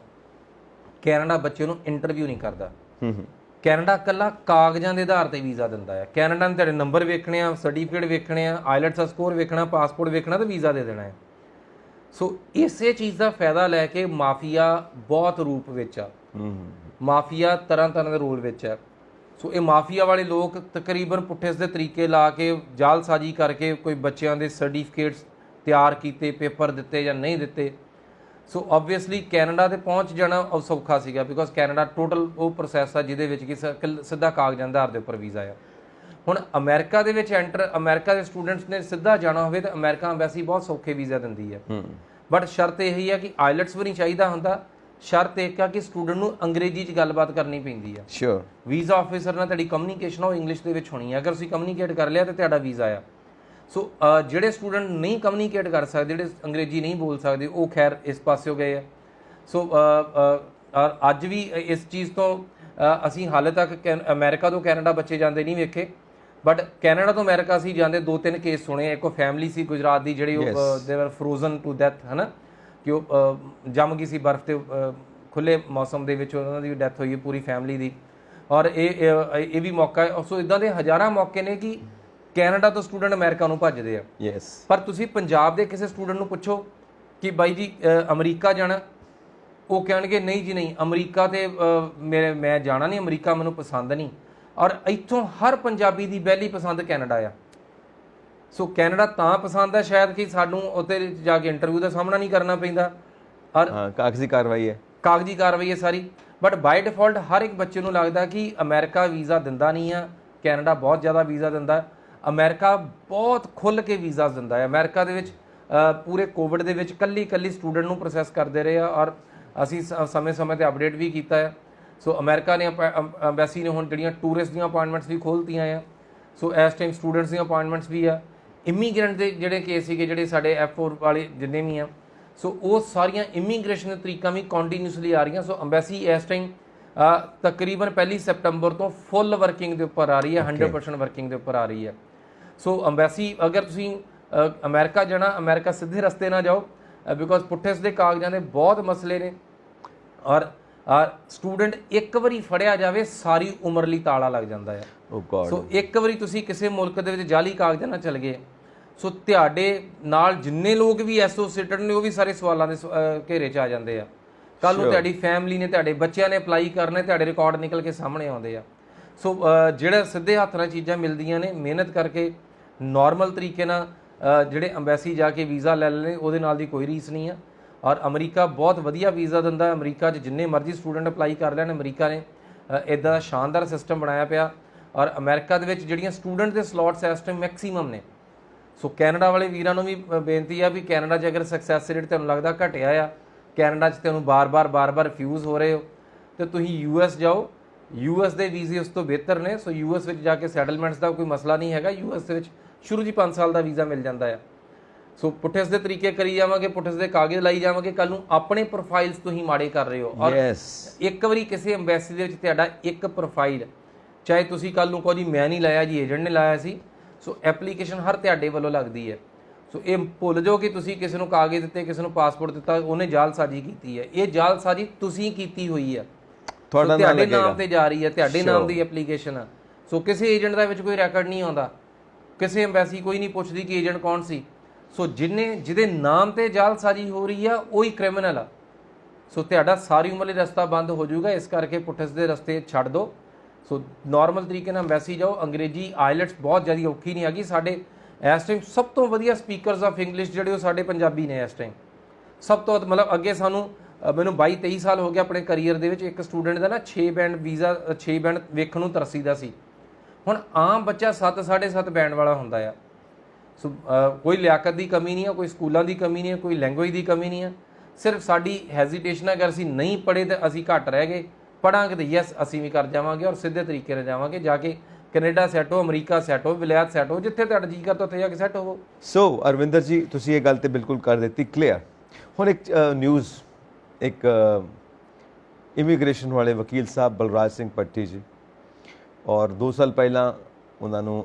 ਕੈਨੇਡਾ ਬੱਚੇ ਨੂੰ ਇੰਟਰਵਿਊ ਨਹੀਂ ਕਰਦਾ। ਕੈਨੇਡਾ ਇਕੱਲਾ ਕਾਗਜ਼ਾਂ ਦੇ ਆਧਾਰ ਤੇ ਵੀਜ਼ਾ ਦਿੰਦਾ ਹੈ। ਕੈਨੇਡਾ ਨੇ ਤੁਹਾਡੇ ਨੰਬਰ ਵੇਖਣੇ ਆ, ਸਰਟੀਫਿਕੇਟ ਵੇਖਣੇ ਆ, ਆਇਲਟਸ ਦਾ ਸਕੋਰ ਵੇਖਣਾ, ਪਾਸਪੋਰਟ ਵੇਖਣਾ ਤੇ ਵੀਜ਼ਾ ਦੇ ਦੇਣਾ ਹੈ। ਸੋ ਇਸੇ ਚੀਜ਼ ਦਾ ਫਾਇਦਾ ਲੈ ਕੇ ਮਾਫੀਆ ਬਹੁਤ ਰੂਪ ਵਿੱਚ ਆ, ਮਾਫੀਆ ਤਰ੍ਹਾਂ ਦੇ ਰੋਲ ਵਿੱਚ ਹੈ। ਸੋ ਇਹ ਮਾਫੀਆ ਵਾਲੇ ਲੋਕ ਤਕਰੀਬਨ ਪੁੱਠੇ ਦੇ ਤਰੀਕੇ ਲਾ ਕੇ, ਜਾਲਸਾਜ਼ੀ ਕਰਕੇ ਕੋਈ ਬੱਚਿਆਂ ਦੇ ਸਰਟੀਫਿਕੇਟਸ ਤਿਆਰ ਕੀਤੇ, ਪੇਪਰ ਦਿੱਤੇ ਜਾਂ ਨਹੀਂ ਦਿੱਤੇ। ਸੋ ਓਬਵੀਅਸਲੀ ਕੈਨੇਡਾ ਤੇ ਪਹੁੰਚ ਜਾਣਾ ਸੌਖਾ ਸੀਗਾ, ਬਿਕੋਜ਼ ਕੈਨੇਡਾ ਟੋਟਲ ਉਹ ਪ੍ਰੋਸੈਸ ਆ ਜਿਹਦੇ ਵਿੱਚ ਕਿ ਸਿੱਧਾ ਕਾਗਜ਼ਾਂ ਦੇ ਆਧਾਰ ਦੇ ਉੱਪਰ ਵੀਜ਼ਾ ਆ। ਹੁਣ ਅਮਰੀਕਾ ਦੇ ਵਿੱਚ ਅਮਰੀਕਾ ਦੇ ਸਟੂਡੈਂਟਸ ਨੇ ਸਿੱਧਾ ਜਾਣਾ ਹੋਵੇ ਤਾਂ ਅਮਰੀਕਾ ਐਮਬੈਸੀ ਬਹੁਤ ਸੌਖੇ ਵੀਜ਼ਾ ਦਿੰਦੀ ਹੈ, ਬਟ ਸ਼ਰਤ ਇਹੀ ਹੈ ਕਿ ਆਇਲਟਸ ਵੀ ਨਹੀਂ ਚਾਹੀਦਾ ਹੁੰਦਾ। ਸ਼ਰਤ ਇੱਕ ਆ ਕਿ ਸਟੂਡੈਂਟ ਨੂੰ ਅੰਗਰੇਜ਼ੀ 'ਚ ਗੱਲਬਾਤ ਕਰਨੀ ਪੈਂਦੀ ਆ। ਸ਼ੋਰ ਵੀਜ਼ਾ ਆਫਿਸਰ ਨਾਲ ਤੁਹਾਡੀ ਕਮਿਊਨੀਕੇਸ਼ਨ ਉਹ ਇੰਗਲਿਸ਼ ਦੇ ਵਿੱਚ ਹੋਣੀ ਹੈ। ਅਗਰ ਤੁਸੀਂ ਕਮਿਊਨੀਕੇਟ ਕਰ ਲਿਆ ਤਾਂ ਤੁਹਾਡਾ ਵੀਜ਼ਾ ਆ। ਸੋ ਜਿਹੜੇ ਸਟੂਡੈਂਟ ਨਹੀਂ ਕਮਿਊਨੀਕੇਟ ਕਰ ਸਕਦੇ, ਜਿਹੜੇ ਅੰਗਰੇਜ਼ੀ ਨਹੀਂ ਬੋਲ ਸਕਦੇ, ਉਹ ਖੈਰ ਇਸ ਪਾਸਿਓ ਗਏ ਆ। ਸੋ ਅੱਜ ਵੀ ਇਸ ਚੀਜ਼ ਤੋਂ ਅਸੀਂ ਹਾਲੇ ਤੱਕ ਅਮਰੀਕਾ ਤੋਂ ਕੈਨੇਡਾ ਬੱਚੇ ਜਾਂਦੇ ਨਹੀਂ ਵੇਖੇ, ਬਟ ਕੈਨੇਡਾ ਤੋਂ ਅਮਰੀਕਾ ਅਸੀਂ ਜਾਂਦੇ 2-3 ਕੇਸ ਸੁਣੇ। ਇੱਕ ਫੈਮਿਲੀ ਸੀ ਗੁਜਰਾਤ ਦੀ ਜਿਹੜੀ ਦੇ ਵਰ ਫਰੋਜ਼ਨ ਟੂ ਡੈਥ, ਹੈ ਨਾ, ਕਿ ਉਹ ਜੰਮ ਗਈ ਸੀ ਬਰਫ਼ ਤੇ ਖੁੱਲੇ ਮੌਸਮ ਦੇ ਵਿੱਚ, ਉਹਨਾਂ ਦੀ ਡੈਥ ਹੋਈ ਹੈ ਪੂਰੀ ਫੈਮਿਲੀ ਦੀ। ਔਰ ਇਹ ਵੀ ਮੌਕਾ ਹੈ। ਸੋ ਇਦਾਂ ਦੇ ਹਜ਼ਾਰਾਂ ਮੌਕੇ ਨੇ ਕਿ ਕੈਨੇਡਾ ਤੋਂ ਸਟੂਡੈਂਟ ਅਮਰੀਕਾ ਨੂੰ ਭੱਜਦੇ ਆ। ਪਰ ਤੁਸੀਂ ਪੰਜਾਬ ਦੇ ਕਿਸੇ ਸਟੂਡੈਂਟ ਨੂੰ ਪੁੱਛੋ ਕਿ ਬਾਈ ਜੀ ਅਮਰੀਕਾ ਜਾਣਾ, ਉਹ ਕਹਿਣਗੇ ਨਹੀਂ ਜੀ ਨਹੀਂ, ਅਮਰੀਕਾ ਤੇ ਮੈਂ ਜਾਣਾ ਨਹੀਂ, ਅਮਰੀਕਾ ਮੈਨੂੰ ਪਸੰਦ ਨਹੀਂ। ਔਰ ਇੱਥੋਂ ਹਰ ਪੰਜਾਬੀ ਦੀ ਪਹਿਲੀ ਪਸੰਦ ਕੈਨੇਡਾ ਆ। ਸੋ ਕੈਨੇਡਾ ਤਾਂ ਪਸੰਦ ਹੈ ਸ਼ਾਇਦ ਕਿ ਸਾਨੂੰ ਉੱਥੇ ਜਾ ਕੇ ਇੰਟਰਵਿਊ ਦਾ ਸਾਹਮਣਾ ਨਹੀਂ ਕਰਨਾ ਪੈਂਦਾ, ਔਰ ਕਾਗਜ਼ੀ ਕਾਰਵਾਈ ਹੈ ਸਾਰੀ। ਬਟ ਬਾਈ ਡਿਫਾਲਟ ਹਰ ਇੱਕ ਬੱਚੇ ਨੂੰ ਲੱਗਦਾ ਕਿ ਅਮਰੀਕਾ ਵੀਜ਼ਾ ਦਿੰਦਾ ਨਹੀਂ ਆ, ਕੈਨੇਡਾ ਬਹੁਤ ਜ਼ਿਆਦਾ ਵੀਜ਼ਾ ਦਿੰਦਾ। ਅਮਰੀਕਾ ਬਹੁਤ ਖੁੱਲ੍ਹ ਕੇ ਵੀਜ਼ਾ ਦਿੰਦਾ ਹੈ। ਅਮਰੀਕਾ ਦੇ ਵਿੱਚ ਪੂਰੇ ਕੋਵਿਡ ਦੇ ਵਿੱਚ ਕੱਲੀ ਸਟੂਡੈਂਟ ਨੂੰ ਪ੍ਰੋਸੈਸ ਕਰਦੇ ਰਹੇ ਆ, ਔਰ ਅਸੀਂ ਸਮੇਂ-ਸਮੇਂ ਤੇ ਅਪਡੇਟ ਵੀ ਕੀਤਾ ਹੈ। ਸੋ ਅਮਰੀਕਾ ਨੇ ਐਮਬੈਸੀ ਨੇ ਹੁਣ ਜਿਹੜੀਆਂ ਟੂਰਿਸਟ ਦੀਆਂ ਅਪਾਇੰਟਮੈਂਟਸ ਵੀ ਖੋਲ੍ਹਤੀਆਂ ਆ। ਸੋ ਇਸ ਟਾਈਮ ਸਟੂਡੈਂਟਸ ਦੀਆਂ ਅਪਾਇੰਟਮੈਂਟਸ ਵੀ ਆ। ਇਮੀਗ੍ਰੈਂਟ ਦੇ ਜਿਹੜੇ ਕੇਸ ਸੀਗੇ, ਜਿਹੜੇ ਸਾਡੇ F4 ਵਾਲੇ ਜਿੰਨੇ ਵੀ ਆ, ਸੋ ਉਹ ਸਾਰੀਆਂ ਇਮੀਗ੍ਰੇਸ਼ਨ ਦੇ ਤਰੀਕਾਂ ਵੀ ਕੰਟੀਨਿਊਸਲੀ ਆ ਰਹੀਆਂ। ਸੋ ਅੰਬੈਸੀ ਇਸ ਟਾਈਮ ਤਕਰੀਬਨ 1 ਸਤੰਬਰ ਤੋਂ ਫੁੱਲ ਵਰਕਿੰਗ ਦੇ ਉੱਪਰ ਆ ਰਹੀ ਹੈ, 100% ਵਰਕਿੰਗ ਦੇ ਉੱਪਰ ਆ ਰਹੀ ਹੈ। ਸੋ ਅੰਬੈਸੀ, ਅਗਰ ਤੁਸੀਂ ਅਮਰੀਕਾ ਜਾਣਾ, ਅਮਰੀਕਾ ਸਿੱਧੇ ਰਸਤੇ ਨਾ ਜਾਓ, ਬਿਕੋਜ਼ ਪੁੱਠੇ ਸਿੱਧੇ ਕਾਗਜ਼ਾਂ ਦੇ ਬਹੁਤ ਮਸਲੇ ਨੇ, ਔਰ ਸਟੂਡੈਂਟ ਇੱਕ ਵਾਰੀ ਫੜਿਆ ਜਾਵੇ ਸਾਰੀ ਉਮਰ ਲਈ ਤਾਲਾ ਲੱਗ ਜਾਂਦਾ ਹੈ। ਸੋ ਇੱਕ ਵਾਰੀ ਤੁਸੀਂ ਕਿਸੇ ਮੁਲਕ ਦੇ ਵਿੱਚ ਜਾਲੀ ਕਾਗਜ਼ਾਂ ਨਾਲ ਚਲ ਗਏ, ਸੋ ਤੁਹਾਡੇ ਨਾਲ ਜਿੰਨੇ ਲੋਕ ਵੀ ਐਸੋਸੀਏਟਡ ਨੇ ਉਹ ਵੀ ਸਾਰੇ ਸਵਾਲਾਂ ਦੇ ਘੇਰੇ 'ਚ ਆ ਜਾਂਦੇ ਆ। ਕੱਲ ਨੂੰ ਤੁਹਾਡੀ ਫੈਮਿਲੀ ਨੇ, ਤੁਹਾਡੇ ਬੱਚਿਆਂ ਨੇ ਅਪਲਾਈ ਕਰਨੇ, ਤੁਹਾਡੇ ਰਿਕਾਰਡ ਨਿਕਲ ਕੇ ਸਾਹਮਣੇ ਆਉਂਦੇ ਆ। ਸੋ ਜਿਹੜਾ ਸਿੱਧੇ ਹੱਥ ਨਾਲ ਚੀਜ਼ਾਂ ਮਿਲਦੀਆਂ ਨੇ, ਮਿਹਨਤ ਕਰਕੇ ਨਾਰਮਲ ਤਰੀਕੇ ਨਾਲ ਜਿਹੜੇ ਅੰਬੈਸੀ ਜਾ ਕੇ ਵੀਜ਼ਾ ਲੈ ਲੈਣੇ, ਉਹਦੇ ਨਾਲ ਦੀ ਕੋਈ ਰੀਸ ਨਹੀਂ ਆ। ਔਰ ਅਮਰੀਕਾ ਬਹੁਤ ਵਧੀਆ ਵੀਜ਼ਾ ਦਿੰਦਾ। ਅਮਰੀਕਾ 'ਚ ਜਿੰਨੇ ਮਰਜ਼ੀ ਸਟੂਡੈਂਟ ਅਪਲਾਈ ਕਰ ਲੈਣ, ਅਮਰੀਕਾ ਨੇ ਇੱਦਾਂ ਦਾ ਸ਼ਾਨਦਾਰ ਸਿਸਟਮ ਬਣਾਇਆ ਪਿਆ। ਔਰ ਅਮਰੀਕਾ ਦੇ ਵਿੱਚ ਜਿਹੜੀਆਂ ਸਟੂਡੈਂਟ ਦੇ ਸਲੋਟਸ ਇਸ ਟਾਈਮ ਮੈਕਸੀਮਮ ਨੇ। ਸੋ ਕੈਨੇਡਾ ਵਾਲੇ ਵੀਰਾਂ ਨੂੰ ਵੀ ਬੇਨਤੀ ਆ ਵੀ ਕੈਨੇਡਾ 'ਚ ਅਗਰ ਸਕਸੈਸ ਰੇਟ ਤੁਹਾਨੂੰ ਲੱਗਦਾ ਘਟਿਆ ਆ, ਕੈਨੇਡਾ 'ਚ ਤੁਹਾਨੂੰ ਬਾਰ-ਬਾਰ ਰਿਫਿਊਜ਼ ਹੋ ਰਹੇ ਹੋ, ਤੇ ਤੁਸੀਂ US ਜਾਓ। US ਦੇ ਵੀਜ਼ੇ ਉਸ ਤੋਂ ਬਿਹਤਰ ਨੇ। ਸੋ US ਵਿੱਚ ਜਾ ਕੇ ਸੈਟਲਮੈਂਟਸ ਦਾ ਕੋਈ ਮਸਲਾ ਨਹੀਂ ਹੈਗਾ। US ਦੇ ਵਿੱਚ ਸ਼ੁਰੂ 'ਚ 5 ਸਾਲ ਦਾ ਵੀਜ਼ਾ ਮਿਲ ਜਾਂਦਾ ਆ। ਸੋ ਪੁੱਠੇ ਸਿੱਧੇ ਤਰੀਕੇ ਕਰੀ ਜਾਵਾਂਗੇ, ਪੁੱਠੇ ਸਿੱਧੇ ਕਾਗਜ਼ ਲਾਈ ਜਾਵਾਂਗੇ, ਕੱਲ ਨੂੰ ਆਪਣੇ ਪ੍ਰੋਫਾਈਲਸ ਤੁਸੀਂ ਮਾੜੇ ਕਰ ਰਹੇ ਹੋ। ਔਰ ਇੱਕ ਵਾਰੀ ਕਿਸੇ ਅੰਬੈਸੀ ਦੇ ਵਿੱਚ ਤੁਹਾਡਾ ਇੱਕ ਪ੍ਰੋਫਾਈਲ, ਚਾਹੇ ਤੁਸੀਂ ਕੱਲ ਨੂੰ ਕਹੋ ਜੀ ਮੈਂ ਨਹੀਂ ਲਾਇਆ ਜੀ, ਏਜੰਟ ਨੇ ਲਾਇਆ ਸੀ, ਸੋ ਐਪਲੀਕੇਸ਼ਨ ਹਰ ਤੁਹਾਡੇ ਵੱਲੋਂ ਲੱਗਦੀ ਹੈ। ਸੋ ਇਹ ਭੁੱਲ ਜਾਓ ਕਿ ਤੁਸੀਂ ਕਿਸੇ ਨੂੰ ਕਾਗਜ਼ ਦਿੱਤੇ, ਕਿਸੇ ਨੂੰ ਪਾਸਪੋਰਟ ਦਿੱਤਾ, ਉਹਨੇ ਜਾਲਸਾਜ਼ੀ ਕੀਤੀ ਹੈ। ਇਹ ਜਾਲਸਾਜ਼ੀ ਤੁਸੀਂ ਕੀਤੀ ਹੋਈ ਹੈ, ਤੁਹਾਡੇ ਨਾਮ ਤੇ ਜਾ ਰਹੀ ਹੈ, ਤੁਹਾਡੇ ਨਾਮ ਦੀ ਐਪਲੀਕੇਸ਼ਨ ਆ। ਸੋ ਕਿਸੇ ਏਜੰਟ ਦਾ ਵਿੱਚ ਕੋਈ ਰੈਕੋਰਡ ਨਹੀਂ ਆਉਂਦਾ, ਕਿਸੇ ਅੰਬੈਸੀ ਕੋਈ ਨਹੀਂ ਪੁੱਛਦੀ ਕਿ ਏਜੰਟ ਕੌਣ ਸੀ। ਸੋ ਜਿਹਦੇ ਨਾਮ ਤੇ ਜਾਲਸਾਜ਼ੀ ਹੋ ਰਹੀ ਆ ਉਹੀ ਕ੍ਰਿਮੀਨਲ ਆ। ਸੋ ਤੁਹਾਡਾ ਸਾਰੀ ਉਮਰ ਲਈ ਰਸਤਾ ਬੰਦ ਹੋ ਜਾਊਗਾ। ਇਸ ਕਰਕੇ ਪੁੱਠੇ ਸਿੱਧੇ ਰਸਤੇ ਛੱਡ ਦਿਓ। ਸੋ ਨਾਰਮਲ ਤਰੀਕੇ ਨਾਲ ਅੰਬੈਸੀ ਜਾਓ। ਅੰਗਰੇਜ਼ੀ ਆਈਲੈਟਸ ਬਹੁਤ ਜ਼ਿਆਦਾ ਔਖੀ ਨਹੀਂ ਹੈਗੀ। ਸਾਡੇ ਇਸ ਟਾਈਮ ਸਭ ਤੋਂ ਵਧੀਆ ਸਪੀਕਰਸ ਆਫ ਇੰਗਲਿਸ਼ ਜਿਹੜੇ ਉਹ ਸਾਡੇ ਪੰਜਾਬੀ ਨੇ ਇਸ ਟਾਈਮ। ਸਭ ਤੋਂ ਮਤਲਬ ਅੱਗੇ ਸਾਨੂੰ ਮੈਨੂੰ 22-23 ਸਾਲ ਹੋ ਗਏ ਆਪਣੇ ਕਰੀਅਰ ਦੇ ਵਿੱਚ। ਇੱਕ ਸਟੂਡੈਂਟ ਦਾ ਨਾ 6 ਬੈਂਡ ਵੀਜ਼ਾ, 6 ਬੈਂਡ ਵੇਖਣ ਨੂੰ ਤਰਸੀਦਾ ਸੀ। ਹੁਣ ਆਮ ਬੱਚਾ 7-7.5 ਬੈਂਡ ਵਾਲਾ ਹੁੰਦਾ ਆ। ਸੋ ਕੋਈ ਲਿਆਕਤ ਦੀ ਕਮੀ ਨਹੀਂ ਆ, ਕੋਈ ਸਕੂਲਾਂ ਦੀ ਕਮੀ ਨਹੀਂ ਆ, ਕੋਈ ਲੈਂਗੁਏਜ ਦੀ ਕਮੀ ਨਹੀਂ ਆ। ਸਿਰਫ ਸਾਡੀ ਹੈਜ਼ੀਟੇਸ਼ਨ, ਅਗਰ ਅਸੀਂ ਨਹੀਂ ਪੜ੍ਹੇ ਤਾਂ ਅਸੀਂ ਘੱਟ ਰਹਿ ਗਏ, ਪੜਾਂਗੇ ਤਾਂ ਯੈਸ ਅਸੀਂ ਵੀ ਕਰ ਜਾਵਾਂਗੇ, ਔਰ ਸਿੱਧੇ ਤਰੀਕੇ ਨਾਲ ਜਾਵਾਂਗੇ। ਜਾ ਕੇ ਕੈਨੇਡਾ ਸੈੱਟ ਹੋ, ਅਮਰੀਕਾ ਸੈੱਟ ਹੋ, ਵਿਲਾਇਤ ਸੈੱਟ ਹੋ, ਜਿੱਥੇ ਤੁਹਾਡਾ ਜੀ ਕਰਦਾ ਉੱਥੇ ਜਾ ਕੇ ਸੈੱਟ ਹੋਵੋ। ਸੋ ਅਰਵਿੰਦਰ ਜੀ, ਤੁਸੀਂ ਇਹ ਗੱਲ ਤੇ ਬਿਲਕੁਲ ਕਰ ਦਿੱਤੀ ਕਲੀਅਰ। ਹੁਣ ਇੱਕ ਨਿਊਜ਼, ਇੱਕ ਇਮੀਗ੍ਰੇਸ਼ਨ ਵਾਲੇ ਵਕੀਲ ਸਾਹਿਬ ਬਲਰਾਜ ਸਿੰਘ ਭੱਟੀ ਜੀ, ਔਰ 2 ਸਾਲ ਪਹਿਲਾਂ ਉਹਨਾਂ ਨੂੰ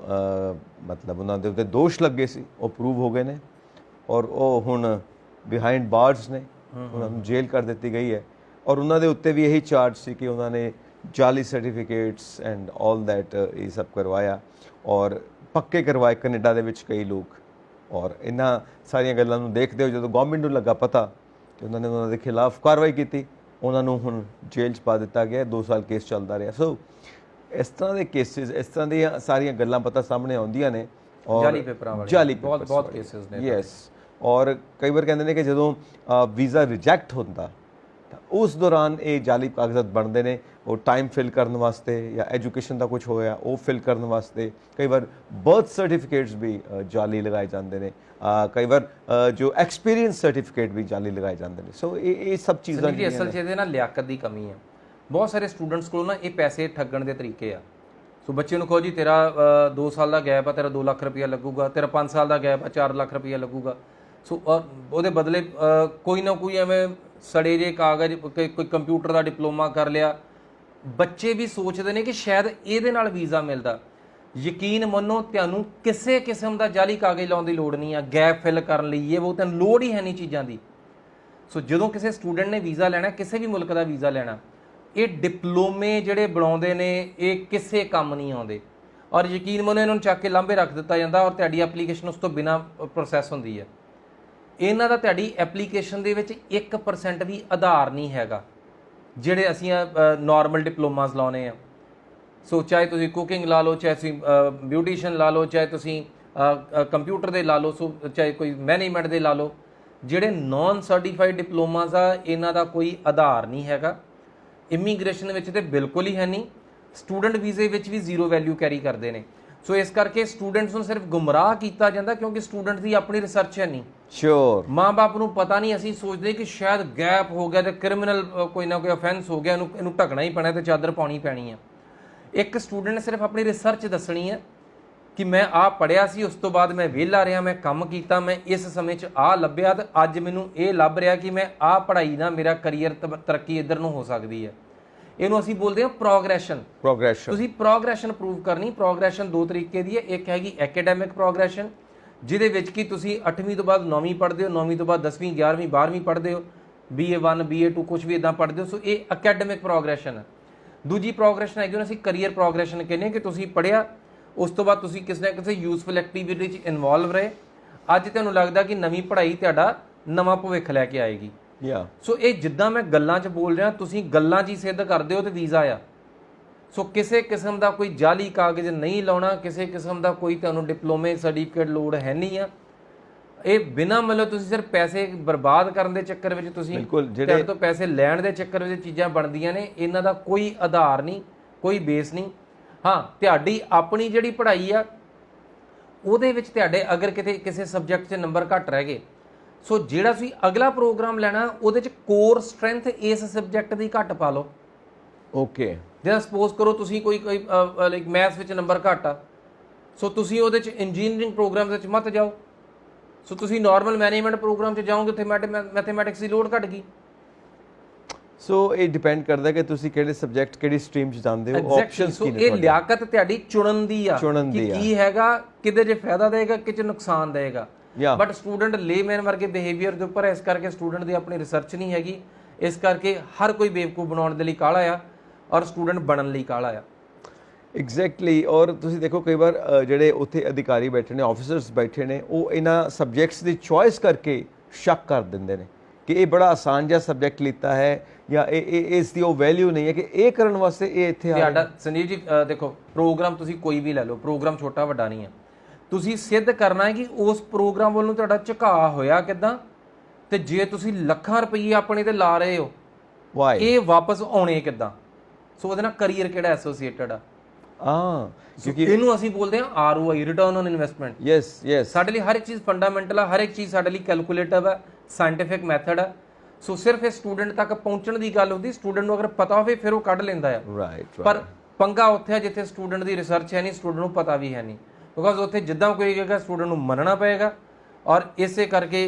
ਮਤਲਬ ਉਹਨਾਂ ਦੇ ਉੱਤੇ ਦੋਸ਼ ਲੱਗੇ ਸੀ, ਉਹ ਪ੍ਰੂਵ ਹੋ ਗਏ ਨੇ, ਔਰ ਉਹ ਹੁਣ ਬਿਹਾਈਂਡ ਬਾਰਸ ਨੇ, ਉਹਨਾਂ ਨੂੰ ਜੇਲ੍ਹ ਕਰ ਦਿੱਤੀ ਗਈ ਹੈ। ਔਰ ਉਹਨਾਂ ਦੇ ਉੱਤੇ ਵੀ ਇਹੀ ਚਾਰਜ ਸੀ ਕਿ ਉਹਨਾਂ ਨੇ ਜਾਲੀ ਸਰਟੀਫਿਕੇਟਸ ਐਂਡ ਆਲ ਦੈਟ ਇਹ ਸਭ ਕਰਵਾਇਆ, ਔਰ ਪੱਕੇ ਕਰਵਾਏ ਕੈਨੇਡਾ ਦੇ ਵਿੱਚ ਕਈ ਲੋਕ। ਔਰ ਇਹਨਾਂ ਸਾਰੀਆਂ ਗੱਲਾਂ ਨੂੰ ਦੇਖਦੇ ਹੋ ਜਦੋਂ ਗਵਰਨਮੈਂਟ ਨੂੰ ਲੱਗਾ ਪਤਾ ਕਿ ਉਹਨਾਂ ਨੇ ਉਹਨਾਂ ਦੇ ਖਿਲਾਫ ਕਾਰਵਾਈ ਕੀਤੀ, ਉਹਨਾਂ ਨੂੰ ਹੁਣ ਜੇਲ੍ਹ 'ਚ ਪਾ ਦਿੱਤਾ ਗਿਆ। 2 ਸਾਲ ਕੇਸ ਚੱਲਦਾ ਰਿਹਾ। ਸੋ ਇਸ ਤਰ੍ਹਾਂ ਦੇ ਕੇਸਿਸ, ਇਸ ਤਰ੍ਹਾਂ ਦੀਆਂ ਸਾਰੀਆਂ ਗੱਲਾਂ ਪਤਾ ਸਾਹਮਣੇ ਆਉਂਦੀਆਂ ਨੇ। ਔਰ ਜਾਲੀ ਪੇਪਰਾਂ ਵਾਲੇ ਜਾਲੀ ਬਹੁਤ ਕੇਸਿਸ ਨੇ। ਯੈਸ। ਔਰ ਕਈ ਵਾਰ ਕਹਿੰਦੇ ਨੇ ਕਿ ਜਦੋਂ ਵੀਜ਼ਾ ਰਿਜੈਕਟ ਹੁੰਦਾ ਤਾਂ ਉਸ ਦੌਰਾਨ ਇਹ ਜਾਲੀ ਕਾਗਜ਼ਾਤ ਬਣਦੇ ਨੇ, ਉਹ ਟਾਈਮ ਫਿਲ ਕਰਨ ਵਾਸਤੇ, ਜਾਂ ਐਜੂਕੇਸ਼ਨ ਦਾ ਕੁਝ ਹੋਇਆ ਉਹ ਫਿਲ ਕਰਨ ਵਾਸਤੇ। ਕਈ ਵਾਰ ਬਰਥ ਸਰਟੀਫਿਕੇਟਸ ਵੀ ਜਾਲੀ ਲਗਾਏ ਜਾਂਦੇ ਨੇ, ਕਈ ਵਾਰ ਜੋ ਐਕਸਪੀਰੀਅੰਸ ਸਰਟੀਫਿਕੇਟ ਵੀ ਜਾਲੀ ਲਗਾਏ ਜਾਂਦੇ ਨੇ। ਸੋ ਇਹ ਸਭ ਚੀਜ਼ਾਂ ਜਿਹੜੀ ਅਸਲ 'ਚ ਇਹਦੇ ਨਾਲ ਲਿਆਕਤ ਦੀ ਕਮੀ ਹੈ। ਬਹੁਤ ਸਾਰੇ ਸਟੂਡੈਂਟਸ ਕੋਲ ਨਾ ਇਹ ਪੈਸੇ ਠੱਗਣ ਦੇ ਤਰੀਕੇ ਆ। ਸੋ ਬੱਚੇ ਨੂੰ ਕਹੋ ਜੀ ਤੇਰਾ 2 ਸਾਲ ਦਾ ਗੈਪ ਆ, ਤੇਰਾ 2 ਲੱਖ ਰੁਪਈਆ ਲੱਗੂਗਾ, ਤੇਰਾ 5 ਸਾਲ ਦਾ ਗੈਪ ਆ, 4 ਲੱਖ ਰੁਪਈਆ ਲੱਗੂਗਾ। ਸੋ ਉਹਦੇ ਬਦਲੇ ਕੋਈ ਨਾ ਕੋਈ ਐਵੇਂ ਸੜੇ ਜਿਹੇ ਕਾਗਜ਼, ਕੋਈ ਕੰਪਿਊਟਰ ਦਾ ਡਿਪਲੋਮਾ ਕਰ ਲਿਆ। ਬੱਚੇ ਵੀ ਸੋਚਦੇ ਨੇ ਕਿ ਸ਼ਾਇਦ ਇਹਦੇ ਨਾਲ ਵੀਜ਼ਾ ਮਿਲਦਾ। ਯਕੀਨ ਮੰਨੋ, ਤੁਹਾਨੂੰ ਕਿਸੇ ਕਿਸਮ ਦਾ ਜਾਲੀ ਕਾਗਜ਼ ਲਾਉਣ ਦੀ ਲੋੜ ਨਹੀਂ ਆ ਗੈਪ ਫਿਲ ਕਰਨ ਲਈ। ਉਹ ਤੁਹਾਨੂੰ ਲੋੜ ਹੀ ਹੈ ਨਹੀਂ ਚੀਜ਼ਾਂ ਦੀ। ਸੋ ਜਦੋਂ ਕਿਸੇ ਸਟੂਡੈਂਟ ਨੇ ਵੀਜ਼ਾ ਲੈਣਾ, ਕਿਸੇ ਵੀ ਮੁਲਕ ਦਾ ਵੀਜ਼ਾ ਲੈਣਾ, ਇਹ ਡਿਪਲੋਮੇ ਜਿਹੜੇ ਬਣਾਉਂਦੇ ਨੇ ਇਹ ਕਿਸੇ ਕੰਮ ਨਹੀਂ ਆਉਂਦੇ। ਔਰ ਯਕੀਨ ਮੰਨੋ, ਇਹਨਾਂ ਨੂੰ ਚੱਕ ਕੇ ਲਾਂਭੇ ਰੱਖ ਦਿੱਤਾ ਜਾਂਦਾ, ਔਰ ਤੁਹਾਡੀ ਐਪਲੀਕੇਸ਼ਨ ਉਸ ਤੋਂ ਬਿਨਾਂ ਪ੍ਰੋਸੈਸ ਹੁੰਦੀ ਹੈ। ਇਹਨਾਂ ਦਾ ਤੁਹਾਡੀ ਐਪਲੀਕੇਸ਼ਨ ਦੇ ਵਿੱਚ 1% ਵੀ ਆਧਾਰ ਨਹੀਂ ਹੈਗਾ ਜਿਹੜੇ ਅਸੀਂ ਨਾਰਮਲ ਡਿਪਲੋਮਾਸ ਲਾਉਨੇ ਆ। ਸੋ ਚਾਹੇ ਤੁਸੀਂ ਕੁਕਿੰਗ ਲਾ ਲਓ, ਚਾਹੇ ਤੁਸੀਂ ਬਿਊਟੀਸ਼ੀਅਨ ਲਾ ਲਓ, ਚਾਹੇ ਤੁਸੀਂ ਕੰਪਿਊਟਰ ਦੇ ਲਾ ਲਓ, ਸੋ ਚਾਹੇ ਕੋਈ ਮੈਨੇਜਮੈਂਟ ਦੇ ਲਾ ਲਓ। ਜਿਹੜੇ ਨਾਨ ਸਰਟੀਫਾਈਡ ਡਿਪਲੋਮਾਸ ਆ, ਇਹਨਾਂ ਦਾ ਕੋਈ ਆਧਾਰ ਨਹੀਂ ਹੈਗਾ। ਇਮੀਗ੍ਰੇਸ਼ਨ ਵਿੱਚ ਤੇ ਬਿਲਕੁਲ ਹੀ ਹੈ ਨਹੀਂ। ਸਟੂਡੈਂਟ ਵੀਜ਼ੇ ਵਿੱਚ ਵੀ 0 ਵੈਲਿਊ ਕੈਰੀ ਕਰਦੇ ਨੇ। ਸੋ ਇਸ ਕਰਕੇ ਸਟੂਡੈਂਟਸ ਨੂੰ ਸਿਰਫ ਗੁੰਮਰਾਹ ਕੀਤਾ ਜਾਂਦਾ ਕਿਉਂਕਿ ਸਟੂਡੈਂਟ ਦੀ ਆਪਣੀ ਰਿਸਰਚ ਹੈ ਨਹੀਂ। ਸ਼ੋਰ ਮਾਂ-ਬਾਪ ਨੂੰ ਪਤਾ ਨਹੀਂ, ਅਸੀਂ ਸੋਚਦੇ ਕਿ ਸ਼ਾਇਦ ਗੈਪ ਹੋ ਗਿਆ ਤੇ ਕ੍ਰਿਮੀਨਲ ਕੋਈ ਨਾ ਕੋਈ ਅਫੈਂਸ ਹੋ ਗਿਆ, ਇਹਨੂੰ ਢਕਣਾ ਹੀ ਪੈਣਾ ਤੇ ਚਾਦਰ ਪਾਉਣੀ ਪੈਣੀ ਆ। ਇੱਕ ਸਟੂਡੈਂਟ ਨੇ ਸਿਰਫ ਆਪਣੀ ਰਿਸਰਚ ਦੱਸਣੀ ਹੈ ਕਿ ਮੈਂ ਆਹ ਪੜ੍ਹਿਆ ਸੀ, ਉਸ ਤੋਂ ਬਾਅਦ ਮੈਂ ਵਿਹਲਾ ਰਿਹਾ, ਮੈਂ ਕੰਮ ਕੀਤਾ, ਮੈਂ ਇਸ ਸਮੇਂ 'ਚ ਆਹ ਲੱਭਿਆ ਤੇ ਅੱਜ ਮੈਨੂੰ ਇਹ ਲੱਭ ਰਿਹਾ ਕਿ ਮੈਂ ਆਹ ਪੜ੍ਹਾਈ ਨਾਲ ਮੇਰਾ ਕਰੀਅਰ ਤਰੱਕੀ ਇੱਧਰ ਨੂੰ ਹੋ ਸਕਦੀ ਹੈ। ਇਹਨੂੰ ਅਸੀਂ ਬੋਲਦੇ ਹਾਂ ਪ੍ਰੋਗਰੈਸ਼ਨ। ਤੁਸੀਂ ਪ੍ਰੋਗਰੈਸ਼ਨ ਪ੍ਰੂਵ ਕਰਨੀ। ਪ੍ਰੋਗਰੈਸ਼ਨ ਦੋ ਤਰੀਕੇ ਦੀ ਹੈ। ਇੱਕ ਹੈਗੀ ਐਕੈਡੈਮਿਕ ਪ੍ਰੋਗਰੈਸ਼ਨ, ਜਿਹਦੇ ਵਿੱਚ ਕਿ ਤੁਸੀਂ 8ਵੀਂ ਤੋਂ ਬਾਅਦ 9ਵੀਂ ਪੜ੍ਹਦੇ ਹੋ, 9ਵੀਂ ਤੋਂ ਬਾਅਦ 10ਵੀਂ 11ਵੀਂ 12ਵੀਂ ਪੜ੍ਹਦੇ ਹੋ, BA1 BA2 ਕੁਝ ਵੀ ਇਦਾਂ ਪੜ੍ਹਦੇ ਹੋ। ਸੋ ਇਹ ਐਕੈਡੈਮਿਕ ਪ੍ਰੋਗਰੈਸ਼ਨ ਹੈ। ਦੂਜੀ ਪ੍ਰੋਗਰੈਸ਼ਨ ਹੈਗੀ ਉਹਨੂੰ ਅਸੀਂ ਕਰੀਅਰ ਪ੍ਰੋਗਰੈਸ਼ਨ ਕਹਿੰਦੇ ਹਾਂ ਕਿ ਤੁਸੀਂ ਪੜ੍ਹਿਆ, ਉਸ ਤੋਂ ਬਾਅਦ ਤੁਸੀਂ ਕਿਸੇ ਨਾ ਕਿਸੇ ਯੂਜ਼ਫੁਲ ਐਕਟੀਵਿਟੀ 'ਚ ਇਨਵੋਲਵ ਰਹੇ। ਅੱਜ ਤੁਹਾਨੂੰ ਲੱਗਦਾ ਕਿ ਨਵੀਂ ਪੜ੍ਹਾਈ ਤੁਹਾਡਾ ਨਵਾਂ ਭਵਿੱਖ ਲੈ ਕੇ ਆਏਗੀ। ਸੋ ਇਹ ਜਿੱਦਾਂ ਮੈਂ ਗੱਲਾਂ 'ਚ ਬੋਲ ਰਿਹਾ, ਤੁਸੀਂ ਗੱਲਾਂ 'ਚ ਹੀ ਸਿੱਧ ਕਰਦੇ ਹੋ ਤੇ ਵੀਜ਼ਾ ਆ। ਸੋ ਕਿਸੇ ਕਿਸਮ ਦਾ ਕੋਈ ਜਾਲੀ ਕਾਗਜ਼ ਨਹੀਂ ਲਾਉਣਾ, ਕਿਸੇ ਕਿਸਮ ਦਾ ਕੋਈ ਤੁਹਾਨੂੰ ਡਿਪਲੋਮੇ ਸਰਟੀਫਿਕੇਟ ਲੋੜ ਹੈ ਨਹੀਂ ਆ। ਇਹ ਬਿਨਾਂ ਮਤਲਬ ਤੁਸੀਂ ਸਿਰਫ ਪੈਸੇ ਬਰਬਾਦ ਕਰਨ ਦੇ ਚੱਕਰ ਵਿੱਚ, ਤੁਸੀਂ ਤੁਹਾਡੇ ਤੋਂ ਪੈਸੇ ਲੈਣ ਦੇ ਚੱਕਰ ਵਿੱਚ ਚੀਜ਼ਾਂ ਬਣਦੀਆਂ ਨੇ। ਇਹਨਾਂ ਦਾ ਕੋਈ ਆਧਾਰ ਨਹੀਂ, ਕੋਈ ਬੇਸ ਨਹੀਂ। ਹਾਂ, ਤੁਹਾਡੀ ਆਪਣੀ ਜਿਹੜੀ ਪੜ੍ਹਾਈ ਆ ਉਹਦੇ ਵਿੱਚ ਤੁਹਾਡੇ ਅਗਰ ਕਿਤੇ ਕਿਸੇ ਸਬਜੈਕਟ 'ਚ ਨੰਬਰ ਘੱਟ ਰਹਿ ਗਏ, ਸੋ ਜਿਹੜਾ ਤੁਸੀਂ ਅਗਲਾ ਪ੍ਰੋਗਰਾਮ ਲੈਣਾ ਉਹਦੇ 'ਚ ਕੋਰ ਸਟਰੈਂਥ ਇਸ ਸਬਜੈਕਟ ਦੀ ਘੱਟ ਪਾ ਲਓ। ਓਕੇ, ਜਿਵੇਂ ਸਪੋਜ਼ ਕਰੋ ਤੁਸੀਂ ਕੋਈ ਲਾਈਕ ਮੈਥਸ ਵਿੱਚ ਨੰਬਰ ਘੱਟ ਆ, ਸੋ ਤੁਸੀਂ ਉਹਦੇ 'ਚ ਇੰਜੀਨੀਅਰਿੰਗ ਪ੍ਰੋਗਰਾਮ ਵਿੱਚ ਮਤ ਜਾਓ। ਸੋ ਤੁਸੀਂ ਨਾਰਮਲ ਮੈਨੇਜਮੈਂਟ ਪ੍ਰੋਗਰਾਮ 'ਚ ਜਾਓਗੇ, ਉੱਥੇ ਮੈਥਮੈਟਿਕਸ ਦੀ ਲੋਡ ਘਟ ਗਈ। ਸੋ ਇਹ ਡਿਪੈਂਡ ਕਰਦਾ ਕਿ ਤੁਸੀਂ ਕਿਹੜੇ ਸਬਜੈਕਟ ਕਿਹੜੀ ਸਟਰੀਮ 'ਚ ਜਾਂਦੇ ਹੋ। ਆਪਸ਼ਨਸ ਕੀ ਨੇ? ਇਹ ਲਿਆਕਤ ਤੁਹਾਡੀ ਚੁਣਨ ਦੀ ਆ ਕਿ ਕੀ ਹੈਗਾ, ਕਿਤੇ 'ਚ ਫਾਇਦਾ ਦੇਗਾ, ਕਿਤੇ 'ਚ ਨੁਕਸਾਨ ਦੇਗਾ। ਬਟ ਸਟੂਡੈਂਟ ਲੇਮੈਨ ਵਰਗੇ ਬਿਹੇਵੀਅਰ ਦੇ ਉੱਪਰ, ਇਸ ਕਰਕੇ ਸਟੂਡੈਂਟ ਦੀ ਆਪਣੀ ਰਿਸਰਚ ਨਹੀਂ ਹੈਗੀ। ਇਸ ਕਰਕੇ ਹਰ ਕੋਈ ਬੇਵਕੂਫ ਬਣਾਉਣ ਦੇ ਲਈ ਕਾਹਲਾ ਆ ਔਰ ਸਟੂਡੈਂਟ ਬਣਨ ਲਈ ਕਾਹਲਾ ਆ। ਐਗਜ਼ੈਕਟਲੀ। ਔਰ ਤੁਸੀਂ ਦੇਖੋ ਕਈ ਵਾਰ ਜਿਹੜੇ ਉੱਥੇ ਅਧਿਕਾਰੀ ਬੈਠੇ ਨੇ, ਆਫੀਸਰਸ ਬੈਠੇ ਨੇ, ਉਹ ਇਹਨਾਂ ਸਬਜੈਕਟਸ ਦੀ ਚੋਇਸ ਕਰਕੇ ਸ਼ੱਕ ਕਰ ਦਿੰਦੇ ਨੇ ਕਿ ਇਹ ਬੜਾ ਆਸਾਨ ਜਿਹਾ ਸਬਜੈਕਟ ਲਿੱਤਾ ਹੈ ਜਾਂ ਇਹ ਇਸ ਦੀ ਉਹ ਵੈਲਿਊ ਨਹੀਂ ਹੈ ਕਿ ਇਹ ਕਰਨ ਵਾਸਤੇ ਇਹ ਇੱਥੇ ਆ ਰਿਹਾ। ਸੰਜੀਵ ਜੀ ਦੇਖੋ, ਪ੍ਰੋਗਰਾਮ ਤੁਸੀਂ ਕੋਈ ਵੀ ਲੈ ਲਓ, ਪ੍ਰੋਗਰਾਮ ਛੋਟਾ ਵੱਡਾ ਨਹੀਂ ਹੈ। ਤੁਸੀਂ ਸਿੱਧ ਕਰਨਾ ਹੈ ਕਿ ਉਸ ਪ੍ਰੋਗਰਾਮ ਵੱਲ ਨੂੰ ਤੁਹਾਡਾ ਝੁਕਾਅ ਹੋਇਆ ਕਿੱਦਾਂ, ਤੇ ਜੇ ਤੁਸੀਂ ਲੱਖਾਂ ਰੁਪਈਏ ਆਪਣੇ ਤੇ ਲਾ ਰਹੇ ਹੋ, ਇਹ ਵਾਪਸ ਆਉਣੇ ਕਿੱਦਾਂ। ਸੋ ਉਹਦੇ ਨਾਲ ਕਰੀਅਰ ਕਿਹੜਾ ਐਸੋਸੀਏਟਡ ਆ। ਕਿਉਂਕਿ ਇਹਨੂੰ ਅਸੀਂ ਬੋਲਦੇ ਹਾਂ ROI, return on investment. Yes, ਸਾਡੇ ਲਈ ਹਰ ਇੱਕ ਚੀਜ਼ ਫੰਡਾਮੈਂਟਲ ਆ, ਹਰ ਇੱਕ ਚੀਜ਼ ਸਾਡੇ ਲਈ ਕੈਲਕੂਲੇਟਿਵ ਹੈ, ਸਾਇੰਟੀਫਿਕ ਮੈਥਡ ਹੈ। ਸੋ ਸਿਰਫ ਇਹ ਸਟੂਡੈਂਟ ਤੱਕ ਪਹੁੰਚਣ ਦੀ ਗੱਲ ਹੁੰਦੀ। ਸਟੂਡੈਂਟ ਨੂੰ ਅਗਰ ਪਤਾ ਹੋਵੇ ਫਿਰ ਉਹ ਕੱਢ ਲੈਂਦਾ ਆ। ਪਰ ਪੰਗਾ ਉੱਥੇ ਹੈ ਜਿੱਥੇ ਸਟੂਡੈਂਟ ਦੀ ਰਿਸਰਚ ਹੈ ਨਹੀਂ, ਸਟੂਡੈਂਟ ਨੂੰ ਪਤਾ ਵੀ ਹੈ ਨਹੀਂ। ਬਿਕਾਜ਼ ਉੱਥੇ ਜਿੱਦਾਂ ਕੋਈ ਕਹੇਗਾ ਸਟੂਡੈਂਟ ਨੂੰ ਮੰਨਣਾ ਪਏਗਾ। ਔਰ ਇਸੇ ਕਰਕੇ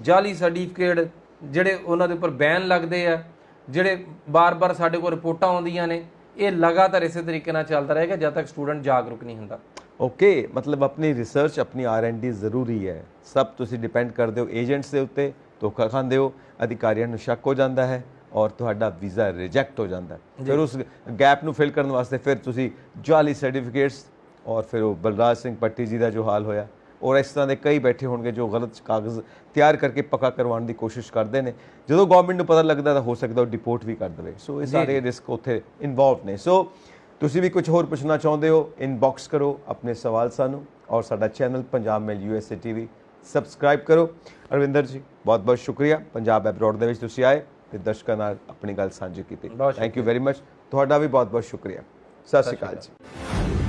ਜਾਲੀ ਸਰਟੀਫਿਕੇਟ ਜਿਹੜੇ ਉਹਨਾਂ ਦੇ ਉੱਪਰ ਬੈਨ ਲੱਗਦੇ ਆ, ਜਿਹੜੇ ਬਾਰ-ਬਾਰ ਸਾਡੇ ਕੋਲ ਰਿਪੋਰਟਾਂ ਆਉਂਦੀਆਂ ਨੇ, ਇਹ ਲਗਾਤਾਰ ਇਸੇ ਤਰੀਕੇ ਨਾਲ ਚੱਲਦਾ ਰਹੇਗਾ ਜਦ ਤੱਕ ਸਟੂਡੈਂਟ ਜਾਗਰੂਕ ਨਹੀਂ ਹੁੰਦਾ। ਓਕੇ, ਮਤਲਬ ਆਪਣੀ ਰਿਸਰਚ, ਆਪਣੀ R&D ਜ਼ਰੂਰੀ ਹੈ। ਸਭ ਤੁਸੀਂ ਡਿਪੈਂਡ ਕਰਦੇ ਹੋ ਏਜੰਟਸ ਦੇ ਉੱਤੇ, ਧੋਖਾ ਖਾਂਦੇ ਹੋ, ਅਧਿਕਾਰੀਆਂ ਨੂੰ ਸ਼ੱਕ ਹੋ ਜਾਂਦਾ ਹੈ ਔਰ ਤੁਹਾਡਾ ਵੀਜ਼ਾ ਰਿਜੈਕਟ ਹੋ ਜਾਂਦਾ ਹੈ। ਫਿਰ ਉਸ ਗੈਪ ਨੂੰ ਫਿਲ ਕਰਨ ਵਾਸਤੇ ਫਿਰ ਤੁਸੀਂ ਜਾਲੀ ਸਰਟੀਫਿਕੇਟਸ, ਔਰ ਫਿਰ ਉਹ ਬਲਰਾਜ ਸਿੰਘ ਪੱਟੀ ਜੀ ਦਾ ਜੋ ਹਾਲ ਹੋਇਆ, ਔਰ ਇਸ ਤਰ੍ਹਾਂ ਦੇ ਕਈ ਬੈਠੇ ਹੋਣਗੇ ਜੋ ਗਲਤ ਕਾਗਜ਼ ਤਿਆਰ ਕਰਕੇ ਪੱਕਾ ਕਰਵਾਉਣ ਦੀ ਕੋਸ਼ਿਸ਼ ਕਰਦੇ ਨੇ। ਜਦੋਂ ਗਵਰਨਮੈਂਟ ਨੂੰ ਪਤਾ ਲੱਗਦਾ ਤਾਂ ਹੋ ਸਕਦਾ ਉਹ ਡਿਪੋਰਟ ਵੀ ਕਰ ਦੇਵੇ। ਸੋ ਇਹ ਸਾਰੇ ਰਿਸਕ ਉੱਥੇ ਇਨਵੋਲਵ ਨੇ। ਸੋ ਤੁਸੀਂ ਵੀ ਕੁਝ ਹੋਰ ਪੁੱਛਣਾ ਚਾਹੁੰਦੇ ਹੋ, ਇਨਬਾਕਸ ਕਰੋ ਆਪਣੇ ਸਵਾਲ ਸਾਨੂੰ, ਔਰ ਸਾਡਾ ਚੈਨਲ ਪੰਜਾਬ ਮੇਲ USA TV ਸਬਸਕ੍ਰਾਈਬ ਕਰੋ। ਅਰਵਿੰਦਰ ਜੀ, ਬਹੁਤ ਬਹੁਤ ਸ਼ੁਕਰੀਆ ਪੰਜਾਬ ਐਬਰੋਡ ਦੇ ਵਿੱਚ ਤੁਸੀਂ ਆਏ ਤੇ ਦਰਸ਼ਕਾਂ ਨਾਲ ਆਪਣੀ ਗੱਲ ਸਾਂਝੀ ਕੀਤੀ। Thank you very much. ਤੁਹਾਡਾ ਵੀ ਬਹੁਤ ਬਹੁਤ ਸ਼ੁਕਰੀਆ। ਸਤਿ ਸ਼੍ਰੀ ਅਕਾਲ ਜੀ।